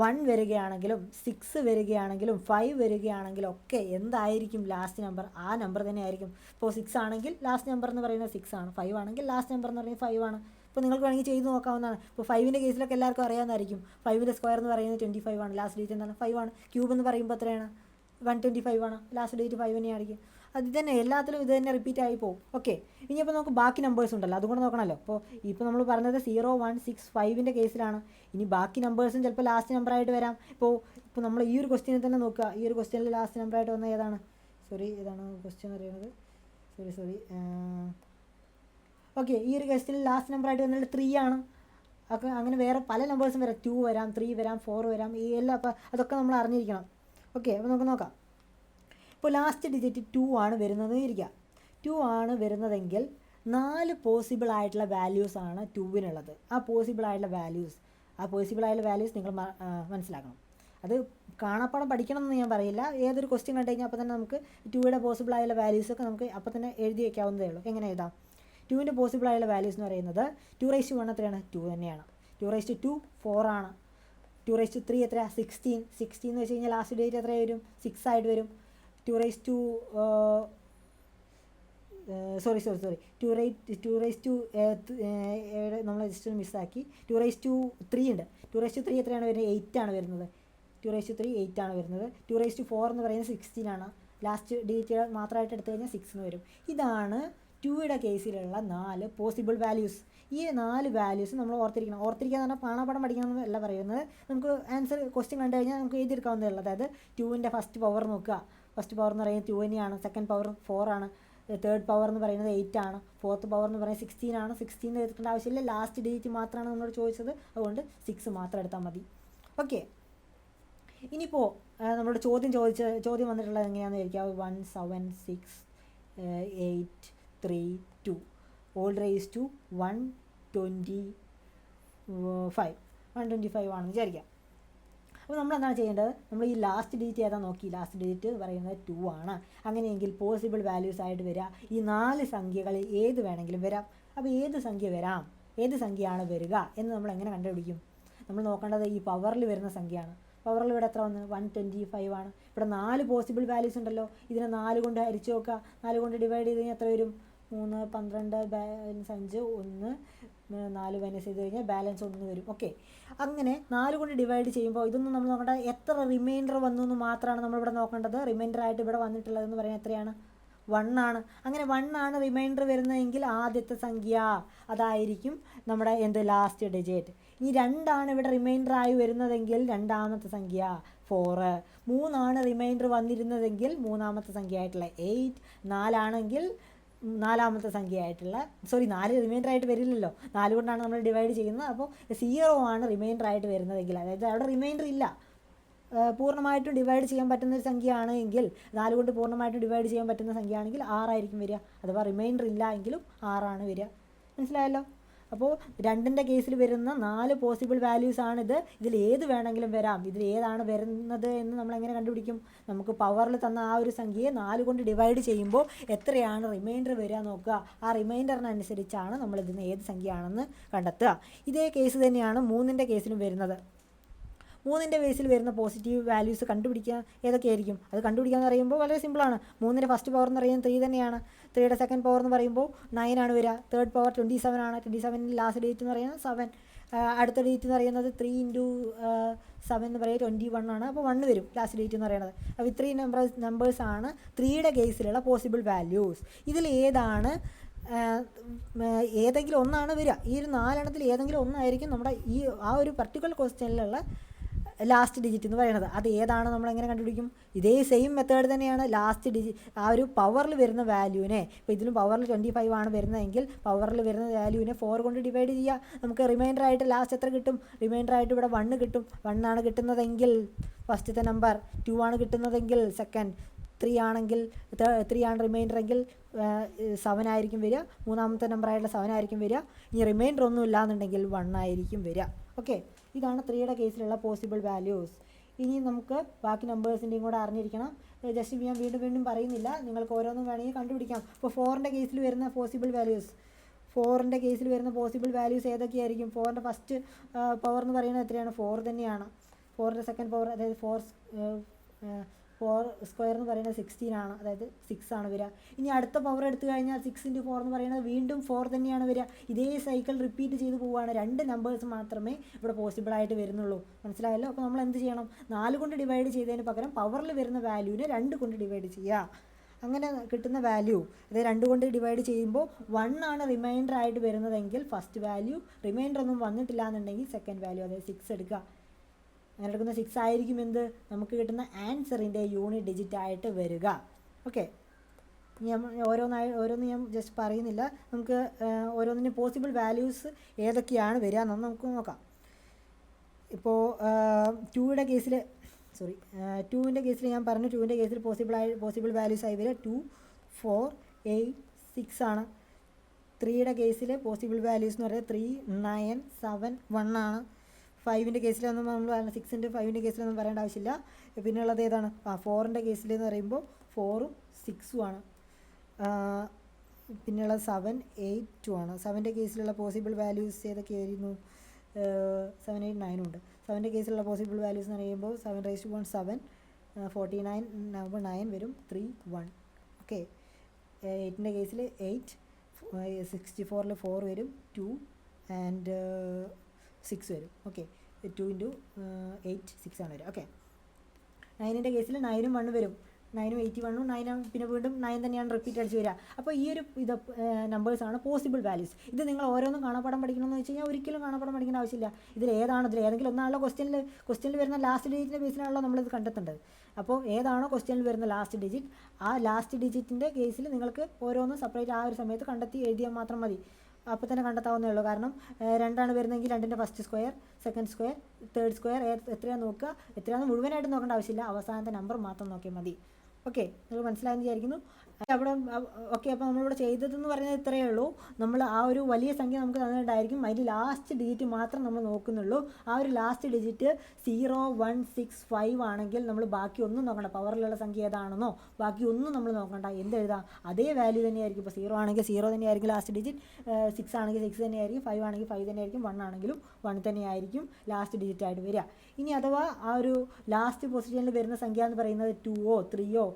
1 വരികയാണെങ്കിലും 6 വരികയാണെങ്കിലും 5 വരികയാണെങ്കിലും ഒക്കെ എന്തായിരിക്കും ലാസ്റ്റ് നമ്പർ? ആ നമ്പർ തന്നെ ആയിരിക്കും. ഇപ്പോൾ 6 ആണെങ്കിൽ ലാസ്റ്റ് നമ്പർ എന്ന് പറയുന്നത് 6 ആണ്, 5 ആണെങ്കിൽ ലാസ്റ്റ് നമ്പർ എന്ന് പറയുന്നത് 5 ആണ്. ഇപ്പോൾ നിങ്ങൾക്ക് വേണമെങ്കിൽ ചെയ്ത് നോക്കാവുന്നതാണ്. ഇപ്പോൾ 5ൻ്റെ കേസിലൊക്കെ എല്ലാവർക്കും അറിയാവുന്നതായിരിക്കും. 5ൻ്റെ സ്ക്വയർ എന്ന് പറയുന്നത് 25 ആണ്. ലാസ്റ്റ് ഡേറ്റ് എന്താണ്? 5 ആണ്. ക്യൂബ് എന്ന് പറയുമ്പോൾ എത്രയാണ്? 125 ആണ്. ലാസ്റ്റ് ഡേറ്റ് 5 തന്നെയായിരിക്കും. അത് തന്നെ എല്ലാത്തിലും ഇത് തന്നെ റിപ്പീറ്റ് ആയി പോകും. ഓക്കെ, ഇനിയിപ്പോൾ നമുക്ക് ബാക്കി നമ്പേഴ്സ് ഉണ്ടല്ലോ, അതുകൊണ്ട് നോക്കണമല്ലോ. ഇപ്പോൾ നമ്മൾ പറഞ്ഞത് 0, 1, 6, 5ൻ്റെ കേസിലാണ്. ഇനി ബാക്കി നമ്പേഴ്സും ചിലപ്പോൾ ലാസ്റ്റ് നമ്പറായിട്ട് വരാം. ഇപ്പോൾ നമ്മൾ ഈ ഒരു ക്വസ്റ്റ്യനിൽ തന്നെ നോക്കുക. ഈ ഒരു ക്വസ്റ്റ്യനിൽ ലാസ്റ്റ് നമ്പറായിട്ട് വന്ന ഏതാണ്? ഏതാണ് ക്വസ്റ്റ്യൻ അറിയുന്നത്? ഓക്കെ, ഈ ഒരു ക്വസ്റ്റ്യനിൽ ലാസ്റ്റ് നമ്പറായിട്ട് വന്നത് 3 ആണ്. അങ്ങനെ വേറെ പല നമ്പേഴ്സും വരാം. 2 വരാം, 3 വരാം, 4 വരാം, ഈ എല്ലാം. അപ്പോൾ അതൊക്കെ നമ്മൾ അറിഞ്ഞിരിക്കണം. ഓക്കെ, അപ്പോൾ നമുക്ക് നോക്കാം. ഇപ്പോൾ ലാസ്റ്റ് ഡിജിറ്റ് 2 ആണ് വരുന്നത് ഇരിക്കുക. 2 ആണ് വരുന്നതെങ്കിൽ 4 പോസിബിൾ ആയിട്ടുള്ള വാല്യൂസാണ് 2വിനുള്ളത്. ആ പോസിബിൾ ആയിട്ടുള്ള വാല്യൂസ് നിങ്ങൾ മനസ്സിലാക്കണം. അത് കാണാപ്പാടം പഠിക്കണം എന്ന് ഞാൻ പറയില്ല. ഏതൊരു ക്വസ്റ്റ്യൻ കണ്ടു കഴിഞ്ഞാൽ അപ്പോൾ തന്നെ നമുക്ക് 2യുടെ പോസിബിൾ ആയുള്ള വാല്യൂസൊക്കെ നമുക്ക് അപ്പോൾ തന്നെ എഴുതി വയ്ക്കാവുന്നതേ ഉള്ളൂ. എങ്ങനെ എഴുതാം? 2ൻ്റെ പോസിബിൾ ആയുള്ള വാല്യൂസ് എന്ന് പറയുന്നത് 2⁻1 എത്രയാണ്? 2 തന്നെയാണ്. 2⁻2 4 ആണ്. 2⁻3 എത്രയാണ്? 16 എന്ന് വെച്ച് കഴിഞ്ഞാൽ ലാസ്റ്റ് ഡേറ്റ് എത്ര വരും? 6 ആയിട്ട് വരും. 2⁻2 നമ്മൾ ജസ്റ്റ് മിസ്സാക്കി. 2⁻3 ഉണ്ട്. 2⁻3 എത്രയാണ് വരുന്നത്? 8 ആണ് വരുന്നത്. 2⁻3 8 ആണ് വരുന്നത്. 2⁻4 എന്ന് പറയുന്നത് 16 ആണ്. ലാസ്റ്റ് ഡിജിറ്റ് മാത്രമായിട്ട് എടുത്തു കഴിഞ്ഞാൽ 6 എന്ന് വരും. ഇതാണ് 2യുടെ കേസിലുള്ള 4 പോസിബിൾ വാല്യൂസ്. ഈ 4 വാല്യൂസ് നമ്മൾ ഓർത്തിരിക്കണം. ഓർത്തിരിക്കുക എന്ന് പറഞ്ഞാൽ കാണാപ്പാടം പഠിക്കണം എന്നല്ല പറയുന്നത്. നമുക്ക് ആൻസർ ക്വസ്റ്റ്യൻ കണ്ടു കഴിഞ്ഞാൽ നമുക്ക് എഴുതിയെടുക്കാവുന്നതേ ഉള്ളൂ. അതായത് 2ൻ്റെ ഫസ്റ്റ് പവർ നോക്കുക. ഫസ്റ്റ് പവർ എന്ന് പറയുന്നത് 2 തന്നെയാണ്. സെക്കൻഡ് പവർ 4 ആണ്. തേർഡ് പവർ എന്ന് പറയുന്നത് 8 ആണ്. ഫോർത്ത് പവർ എന്ന് പറയുന്നത് 16 ആണ്. 16 എടുക്കേണ്ട ആവശ്യമില്ല. ലാസ്റ്റ് ഡിജിറ്റ് മാത്രമാണ് നമ്മളോട് ചോദിച്ചത്. അതുകൊണ്ട് 6 മാത്രം എടുത്താൽ മതി. ഓക്കെ, ഇനിയിപ്പോൾ നമ്മളോട് ചോദ്യം വന്നിട്ടുള്ളത് എങ്ങനെയാണെന്ന് ചോദിക്കാം. 1 7 6 8 3 2 all raised to 125 ആണെന്ന് വിചാരിക്കാം. അപ്പോൾ നമ്മൾ എന്താണ് ചെയ്യേണ്ടത്? നമ്മൾ ഈ ലാസ്റ്റ് ഡിജിറ്റ് ഏതാ നോക്കി. ലാസ്റ്റ് ഡിജിറ്റ് പറയുന്നത് 2 ആണ്. അങ്ങനെയെങ്കിൽ പോസിബിൾ വാല്യൂസ് ആയിട്ട് വരിക ഈ 4 സംഖ്യകളിൽ ഏത് വേണമെങ്കിലും വരാം. അപ്പോൾ ഏത് സംഖ്യയാണ് വരിക എന്ന് നമ്മൾ എങ്ങനെ കണ്ടുപിടിക്കും? നമ്മൾ നോക്കേണ്ടത് ഈ പവറിൽ വരുന്ന സംഖ്യയാണ്. പവറിൽ ഇവിടെ എത്ര വന്ന്? 125 ആണ്. ഇവിടെ 4 പോസിബിൾ വാല്യൂസ് ഉണ്ടല്ലോ. ഇതിനെ 4 കൊണ്ട് ഹരിച്ച് നോക്കുക. 4 കൊണ്ട് ഡിവൈഡ് ചെയ്ത് കഴിഞ്ഞാൽ എത്ര വരും? 3 12 ബാലൻസ് 5 1 4 മൈനസ് ചെയ്ത് കഴിഞ്ഞാൽ ബാലൻസ് 1 വരും. ഓക്കെ, അങ്ങനെ 4 കൊണ്ട് ഡിവൈഡ് ചെയ്യുമ്പോൾ ഇതൊന്നും നമ്മൾ നോക്കേണ്ടത് എത്ര റിമൈൻഡർ വന്നു എന്ന് മാത്രമാണ് നമ്മളിവിടെ നോക്കേണ്ടത്. റിമൈൻഡർ ആയിട്ട് ഇവിടെ വന്നിട്ടുള്ളതെന്ന് പറയുന്നത് എത്രയാണ്? 1 ആണ്. അങ്ങനെ 1 ആണ് റിമൈൻഡർ വരുന്നതെങ്കിൽ ആദ്യത്തെ സംഖ്യ അതായിരിക്കും നമ്മുടെ ലാസ്റ്റ് ഡിജിറ്റ്. ഇനി 2 ആണ് ഇവിടെ റിമൈൻഡർ ആയി വരുന്നതെങ്കിൽ രണ്ടാമത്തെ സംഖ്യ 4. 3 ആണ് റിമൈൻഡർ വന്നിരുന്നതെങ്കിൽ മൂന്നാമത്തെ സംഖ്യ ആയിട്ടുള്ള 8. 4 ആണെങ്കിൽ നാലാമത്തെ സംഖ്യ ആയിട്ടുള്ള 4 റിമൈൻഡർ ആയിട്ട് വരില്ലല്ലോ. 4 കൊണ്ടാണ് നമ്മൾ ഡിവൈഡ് ചെയ്യുന്നത്. അപ്പോൾ 0 ആണ് റിമൈൻഡർ ആയിട്ട് വരുന്നതെങ്കിൽ, അതായത് അവിടെ റിമൈൻഡർ ഇല്ല, പൂർണ്ണമായിട്ടും ഡിവൈഡ് ചെയ്യാൻ പറ്റുന്ന ഒരു സംഖ്യ ആണെങ്കിൽ 4 കൊണ്ട് പൂർണ്ണമായിട്ടും ഡിവൈഡ് ചെയ്യാൻ പറ്റുന്ന സംഖ്യ ആണെങ്കിൽ 6 ആയിരിക്കും വരിക. അഥവാ റിമൈൻഡർ ഇല്ല എങ്കിലും 6 ആണ് വരിക. മനസ്സിലായല്ലോ? അപ്പോൾ 2ൻ്റെ കേസിൽ വരുന്ന 4 പോസിബിൾ വാല്യൂസ് ആണിത്. ഇതിൽ ഏത് വേണമെങ്കിലും വരാം. ഇതിൽ ഏതാണ് വരുന്നത് എന്ന് നമ്മൾ എങ്ങനെ കണ്ടുപിടിക്കും? നമുക്ക് പവറിൽ തന്ന ആ ഒരു സംഖ്യയെ 4 കൊണ്ട് ഡിവൈഡ് ചെയ്യുമ്പോൾ എത്രയാണ് റിമൈൻഡർ വരിക നോക്കുക. ആ റിമൈൻഡറിനനുസരിച്ചാണ് നമ്മൾ ഇതിന് ഏത് സംഖ്യയാണെന്ന് കണ്ടെത്തുക. ഇതേ കേസ് തന്നെയാണ് 3ൻ്റെ കേസിലും വരുന്നത്. 3ൻ്റെ കേസിൽ വരുന്ന പോസിറ്റീവ് വാല്യൂസ് കണ്ടുപിടിക്കുക ഏതൊക്കെയായിരിക്കും? അത് കണ്ടുപിടിക്കുക എന്ന് പറയുമ്പോൾ വളരെ സിമ്പിളാണ്. 3ൻ്റെ ഫസ്റ്റ് പവർ എന്ന് പറയുന്നത് 3 തന്നെയാണ്. 3യുടെ സെക്കൻഡ് പവർ എന്ന് പറയുമ്പോൾ 9 ആണ് വരിക. തേർഡ് പവർ 27 ആണ്. 27ൻ്റെ ലാസ്റ്റ് ഡേറ്റ് എന്ന് പറയുന്നത് 7. അടുത്ത ഡേറ്റ് എന്ന് പറയുന്നത് 3 × 7 എന്ന് പറയുന്നത് 21 ആണ്. അപ്പോൾ 1 വരും ലാസ്റ്റ് ഡേറ്റ് എന്ന് പറയുന്നത്. അപ്പോൾ ഇത്രയും നമ്പേഴ്സാണ് 3യുടെ കേസിലുള്ള പോസിബിൾ വാല്യൂസ്. ഇതിൽ ഏതെങ്കിലും ഒന്നാണ് വരിക. ഈ ഒരു 4 എണ്ണത്തിൽ ഏതെങ്കിലും ഒന്നായിരിക്കും നമ്മുടെ ആ ഒരു പർട്ടിക്കുലർ ക്വസ്റ്റ്യനിലുള്ള ലാസ്റ്റ് ഡിജിറ്റ് എന്ന് പറയുന്നത്. അത് ഏതാണ് നമ്മളെങ്ങനെ കണ്ടുപിടിക്കും? ഇതേ സെയിം മെത്തേഡ് തന്നെയാണ്. ലാസ്റ്റ് ആ ഒരു പവറിൽ വരുന്ന വാല്യൂവിനെ, ഇപ്പോൾ ഇതിലും പവറിൽ 25 ആണ് വരുന്നതെങ്കിൽ പവറിൽ വരുന്ന വാല്യൂവിനെ 4 കൊണ്ട് ഡിവൈഡ് ചെയ്യുക. നമുക്ക് റിമൈൻഡർ ആയിട്ട് ലാസ്റ്റ് എത്ര കിട്ടും? റിമൈൻഡർ ആയിട്ട് ഇവിടെ 1 കിട്ടും. 1 ആണ് കിട്ടുന്നതെങ്കിൽ ഫസ്റ്റത്തെ നമ്പർ, 2 ആണ് കിട്ടുന്നതെങ്കിൽ സെക്കൻഡ്, 3 ആണെങ്കിൽ 3 ആണ് റിമൈൻഡർ എങ്കിൽ 7 ആയിരിക്കും വരിക. മൂന്നാമത്തെ നമ്പറായിട്ടുള്ള 7 ആയിരിക്കും വരിക. ഇനി റിമൈൻഡർ ഒന്നും ഇല്ലാന്നുണ്ടെങ്കിൽ 1 ആയിരിക്കും വരിക. ഓക്കെ, ഇതാണ് 3യുടെ കേസിലുള്ള പോസിബിൾ വാല്യൂസ്. ഇനി നമുക്ക് ബാക്കി നമ്പേഴ്സിൻ്റെയും കൂടെ അറിഞ്ഞിരിക്കണം. ജസ്റ്റ് ഞാൻ വീണ്ടും പറയുന്നില്ല, നിങ്ങൾക്ക് ഓരോന്നും വേണമെങ്കിൽ കണ്ടുപിടിക്കാം. ഇപ്പോൾ 4ൻ്റെ കേസിൽ വരുന്ന പോസിബിൾ വാല്യൂസ് ഏതൊക്കെയായിരിക്കും? 4ൻ്റെ ഫസ്റ്റ് പവർ എന്ന് പറയുന്നത് എത്രയാണ്? 4 തന്നെയാണ്. 4ൻ്റെ സെക്കൻഡ് പവർ, അതായത് 4² എന്ന് പറയുന്നത് 16 ആണ്, അതായത് 6 ആണ് വരിക. ഇനി അടുത്ത പവർ എടുത്തു കഴിഞ്ഞാൽ 6 × 4 എന്ന് പറയുന്നത് വീണ്ടും 4 തന്നെയാണ് വരിക. ഇതേ സൈക്കിൾ റിപ്പീറ്റ് ചെയ്ത് പോവുകയാണ്. 2 നമ്പേഴ്സ് മാത്രമേ ഇവിടെ പോസിബിളായിട്ട് വരുന്നുള്ളൂ. മനസ്സിലായല്ലോ? അപ്പോൾ നമ്മൾ എന്ത് ചെയ്യണം? 4 കൊണ്ട് ഡിവൈഡ് ചെയ്തതിന് പകരം പവറിൽ വരുന്ന വാല്യൂവിനെ 2 കൊണ്ട് ഡിവൈഡ് ചെയ്യുക. അങ്ങനെ കിട്ടുന്ന വാല്യൂ, അതായത് 2 കൊണ്ട് ഡിവൈഡ് ചെയ്യുമ്പോൾ 1 ആണ് റിമൈൻഡർ ആയിട്ട് വരുന്നതെങ്കിൽ ഫസ്റ്റ് വാല്യൂ, റിമൈൻഡർ ഒന്നും വന്നിട്ടില്ല എന്നുണ്ടെങ്കിൽ സെക്കൻഡ് വാല്യൂ, അതായത് 6 എടുക്കുക. അങ്ങനെ എടുക്കുന്ന 6 ആയിരിക്കും എന്ത് നമുക്ക് കിട്ടുന്ന ആൻസറിൻ്റെ യൂണിറ്റ് ഡിജിറ്റ് ആയിട്ട് വരിക. ഓക്കെ, ഞാൻ ഓരോന്ന് ഞാൻ ജസ്റ്റ് പറയുന്നില്ല. നമുക്ക് ഓരോന്നിൻ്റെ പോസിബിൾ വാല്യൂസ് ഏതൊക്കെയാണ് വരിക എന്നൊന്ന് നമുക്ക് നോക്കാം. ഇപ്പോൾ 2യുടെ കേസിൽ ടൂവിൻ്റെ കേസിൽ ഞാൻ പറഞ്ഞു, 2ൻ്റെ കേസിൽ പോസിബിൾ വാല്യൂസ് ആയി വരിക 2, 4, 8, 6 ആണ്. 3യുടെ കേസിൽ പോസിബിൾ വാല്യൂസ് എന്ന് പറയുന്നത് 3, 9, 7, 1 ആണ്. 5ൻ്റെ കേസിലൊന്നും നമ്മൾ 6ൻ്റെ 5ൻ്റെ കേസിലൊന്നും പറയേണ്ട ആവശ്യമില്ല. പിന്നെയുള്ളത് ഏതാണ്? 4ൻ്റെ കേസിൽ എന്ന് പറയുമ്പോൾ 4ഉം 6ഉം ആണ്. പിന്നെയുള്ളത് 7, 8 ആണ്. 7ൻ്റെ കേസിലുള്ള പോസിബിൾ വാല്യൂസ് ഏതൊക്കെയായിരുന്നു? 7, 8, 9 ഉണ്ട്. 7ൻ്റെ കേസിലുള്ള പോസിബിൾ വാല്യൂസ് എന്ന് പറയുമ്പോൾ 7⁻1 7, 49 നമ്പർ 9 വരും, 3, 1. ഓക്കെ, 8ൻ്റെ കേസിൽ 8, 64ൽ 4 വരും, 2 ആൻഡ് 6 വരും. ഓക്കെ, 2 × 8 6 ആണ് വരും. ഓക്കെ, 9ൻ്റെ കേസിൽ 9ഉം 1 വരും. 9ഉം 81ഉം 9 പിന്നെ വീണ്ടും 9 തന്നെയാണ് റിപ്പീറ്റ് അടിച്ച് വരിക. അപ്പോൾ ഈ ഒരു നമ്പേഴ്സാണ് പോസിബിൾ വാല്യൂസ്. ഇത് നിങ്ങൾ ഓരോന്നും കാണാപ്പാടം പഠിക്കണമെന്ന് വെച്ച് കഴിഞ്ഞാൽ ഒരിക്കലും കാണാപ്പാടം പഠിക്കേണ്ട ആവശ്യമില്ല. ഇതിൽ ഏതെങ്കിലും ഒന്നാണല്ലോ ക്വസ്റ്റ്യനിൽ വരുന്ന ലാസ്റ്റ് ഡിജിറ്റിൻ്റെ ബേസിലാണല്ലോ നമ്മളിത് കണ്ടെത്തേണ്ടത്. അപ്പോൾ ഏതാണോ ക്വസ്റ്റ്യനിൽ വരുന്ന ലാസ്റ്റ് ഡിജിറ്റ്, ആ ലാസ്റ്റ് ഡിജിറ്റിൻ്റെ കേസിൽ നിങ്ങൾക്ക് ഓരോന്നും സെപ്പറേറ്റ് ആ ഒരു സമയത്ത് കണ്ടെത്തി എഴുതിയാൽ മാത്രം മതി. അപ്പോൾ തന്നെ കണ്ടെത്താവുന്നേ ഉള്ളൂ. കാരണം 2 വരുന്നതെങ്കിൽ 2ൻ്റെ first square, second square, third square എത്രയാണ് നോക്കുക. എത്രയാണെന്ന് മുഴുവനായിട്ട് നോക്കേണ്ട ആവശ്യമില്ല, അവസാനത്തെ നമ്പർ മാത്രം നോക്കിയാൽ മതി. ഓക്കെ, നിങ്ങൾ മനസ്സിലായെന്ന് വിചാരിക്കുന്നു. അവിടെ ഓക്കെ, അപ്പോൾ നമ്മളിവിടെ ചെയ്തതെന്ന് പറയുന്നത് ഇത്രയേ ഉള്ളൂ. നമ്മൾ ആ ഒരു വലിയ സംഖ്യ നമുക്ക് തന്നിട്ടുണ്ടായിരിക്കും, അതിൽ ലാസ്റ്റ് ഡിജിറ്റ് മാത്രം നമ്മൾ നോക്കുന്നുള്ളൂ. ആ ഒരു ലാസ്റ്റ് ഡിജിറ്റ് 0, 1, 6, 5 ആണെങ്കിൽ നമ്മൾ ബാക്കി ഒന്നും നോക്കണ്ട. പവറിലുള്ള സംഖ്യ ഏതാണെന്നോ ബാക്കി ഒന്നും നമ്മൾ നോക്കണ്ട. എന്തെഴുതാം? അതേ വാല്യൂ തന്നെയായിരിക്കും. ഇപ്പോൾ 0 ആണെങ്കിൽ 0 തന്നെയായിരിക്കും ലാസ്റ്റ് ഡിജിറ്റ്, 6 ആണെങ്കിൽ 6 തന്നെയായിരിക്കും, 5 ആണെങ്കിൽ 5 തന്നെയായിരിക്കും, 1 ആണെങ്കിലും 1 തന്നെയായിരിക്കും ലാസ്റ്റ് ഡിജിറ്റ് ആയിട്ട് വരിക. ഇനി അഥവാ ആ ഒരു ലാസ്റ്റ് പൊസിഷനിൽ വരുന്ന സംഖ്യ എന്ന് പറയുന്നത് 2ഓ 3ഓ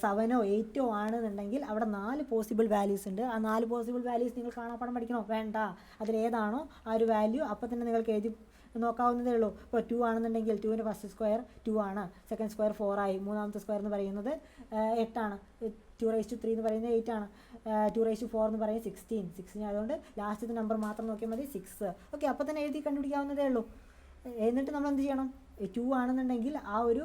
7ഓ 8ഓ ആണെന്നുണ്ടെങ്കിൽ അവിടെ 4 പോസിബിൾ വാല്യൂസ് ഉണ്ട്. ആ 4 പോസിബിൾ വാല്യൂസ് നിങ്ങൾ കാണാപ്പാടം പഠിക്കണോ? വേണ്ട. അതിലേതാണോ ആ ഒരു വാല്യൂ അപ്പോൾ തന്നെ നിങ്ങൾക്ക് എഴുതി നോക്കാവുന്നതേ ഉള്ളൂ. ഇപ്പോൾ 2 ആണെന്നുണ്ടെങ്കിൽ 2ൻ്റെ ഫസ്റ്റ് സ്ക്വയർ 2 ആണ്, സെക്കൻഡ് സ്ക്വയർ 4 ആയി, മൂന്നാമത്തെ സ്ക്വയർ എന്ന് പറയുന്നത് 8 ആണ്, 2⁻3 എന്ന് പറയുന്നത് 8 ആണ്, 2⁻4 എന്ന് പറയുന്നത് 16 ആയതുകൊണ്ട് ലാസ്റ്റത്തെ നമ്പർ മാത്രം നോക്കിയാൽ മതി, 6. ഓക്കെ, അപ്പോൾ തന്നെ എഴുതി കണ്ടുപിടിക്കാവുന്നതേ ഉള്ളൂ. എന്നിട്ട് നമ്മൾ എന്ത് ചെയ്യണം? 2 ആണെന്നുണ്ടെങ്കിൽ ആ ഒരു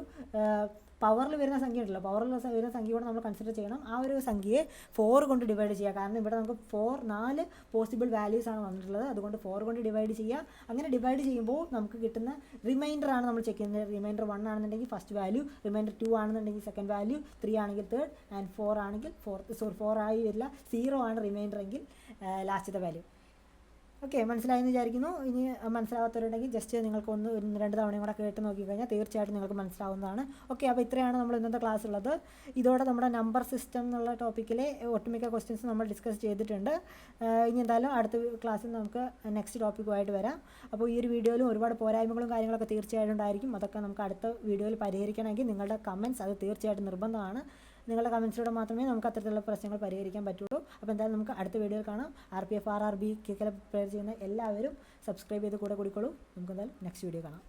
പവറിൽ വരുന്ന സംഖ്യ ഉണ്ടല്ലോ, പവറിൽ വരുന്ന സംഖ്യ കൂടെ നമ്മൾ കൺസിഡർ ചെയ്യണം. ആ ഒരു സംഖ്യയെ 4 കൊണ്ട് ഡിവൈഡ് ചെയ്യുക. കാരണം ഇവിടെ നമുക്ക് 4 പോസിബിൾ വാല്യൂസ് ആണ് വന്നിട്ടുള്ളത്. അതുകൊണ്ട് 4 കൊണ്ട് ഡിവൈഡ് ചെയ്യുക. അങ്ങനെ ഡിവൈഡ് ചെയ്യുമ്പോൾ നമുക്ക് കിട്ടുന്ന റിമൈൻഡർ ആണ് നമ്മൾ ചെക്ക് ചെയ്യുന്നത്. റിമൈൻഡർ 1 ആണെന്നുണ്ടെങ്കിൽ ഫസ്റ്റ് വാല്യൂ, റിമൈൻഡർ 2 ആണെന്നുണ്ടെങ്കിൽ സെക്കൻഡ് വാല്യൂ, 3 ആണെങ്കിൽ തേർഡ്, ആൻഡ് 4 ആണെങ്കിൽ 4 ആയി വരില്ല, 0 ആണ് റിമൈൻഡർ എങ്കിൽ ലാസ്റ്റത്തെ വാല്യൂ. ഓക്കെ, മനസ്സിലായെന്ന് വിചാരിക്കുന്നു. ഇനി മനസ്സിലാവാത്തവരുണ്ടെങ്കിൽ ജസ്റ്റ് നിങ്ങൾക്ക് 1-2 തവണയും കൂടെ കേട്ട് നോക്കിക്കഴിഞ്ഞാൽ തീർച്ചയായിട്ടും നിങ്ങൾക്ക് മനസ്സിലാവുന്നതാണ്. ഓക്കെ, അപ്പോൾ ഇത്രയാണ് നമ്മൾ ഇന്നത്തെ ക്ലാസ് ഉള്ളത്. ഇതോടെ നമ്മുടെ നമ്പർ സിസ്റ്റം എന്നുള്ള ടോപ്പിക്കിലെ ഒട്ടുമിക്ക ക്വസ്റ്റ്യൻസ് നമ്മൾ ഡിസ്കസ് ചെയ്തിട്ടുണ്ട്. ഇനി എന്തായാലും അടുത്ത ക്ലാസ്സിൽ നമുക്ക് നെക്സ്റ്റ് ടോപ്പിക്കുമായിട്ട് വരാം. അപ്പോൾ ഈ ഒരു വീഡിയോയിലും ഒരുപാട് പോരായ്മകളും കാര്യങ്ങളൊക്കെ തീർച്ചയായിട്ടും ഉണ്ടായിരിക്കും. അതൊക്കെ നമുക്ക് അടുത്ത വീഡിയോയിൽ പരിഹരിക്കണമെങ്കിൽ നിങ്ങളുടെ കമൻറ്റ്സ് അത് തീർച്ചയായിട്ടും നിർബന്ധമാണ്. നിങ്ങളുടെ കമൻസിലൂടെ മാത്രമേ നമുക്ക് അത്തരത്തിലുള്ള പ്രശ്നങ്ങൾ പരിഹരിക്കാൻ പറ്റുള്ളൂ. അപ്പോൾ എന്തായാലും നമുക്ക് അടുത്ത വീഡിയോയിൽ കാണാം. RPF RRB KK പ്രിപ്പയർ ചെയ്യുന്ന എല്ലാവരും സബ്സ്ക്രൈബ് ചെയ്ത് കൂടെ കൂടിക്കോളൂ. നമുക്ക് എന്തായാലും നെക്സ്റ്റ് വീഡിയോ കാണാം.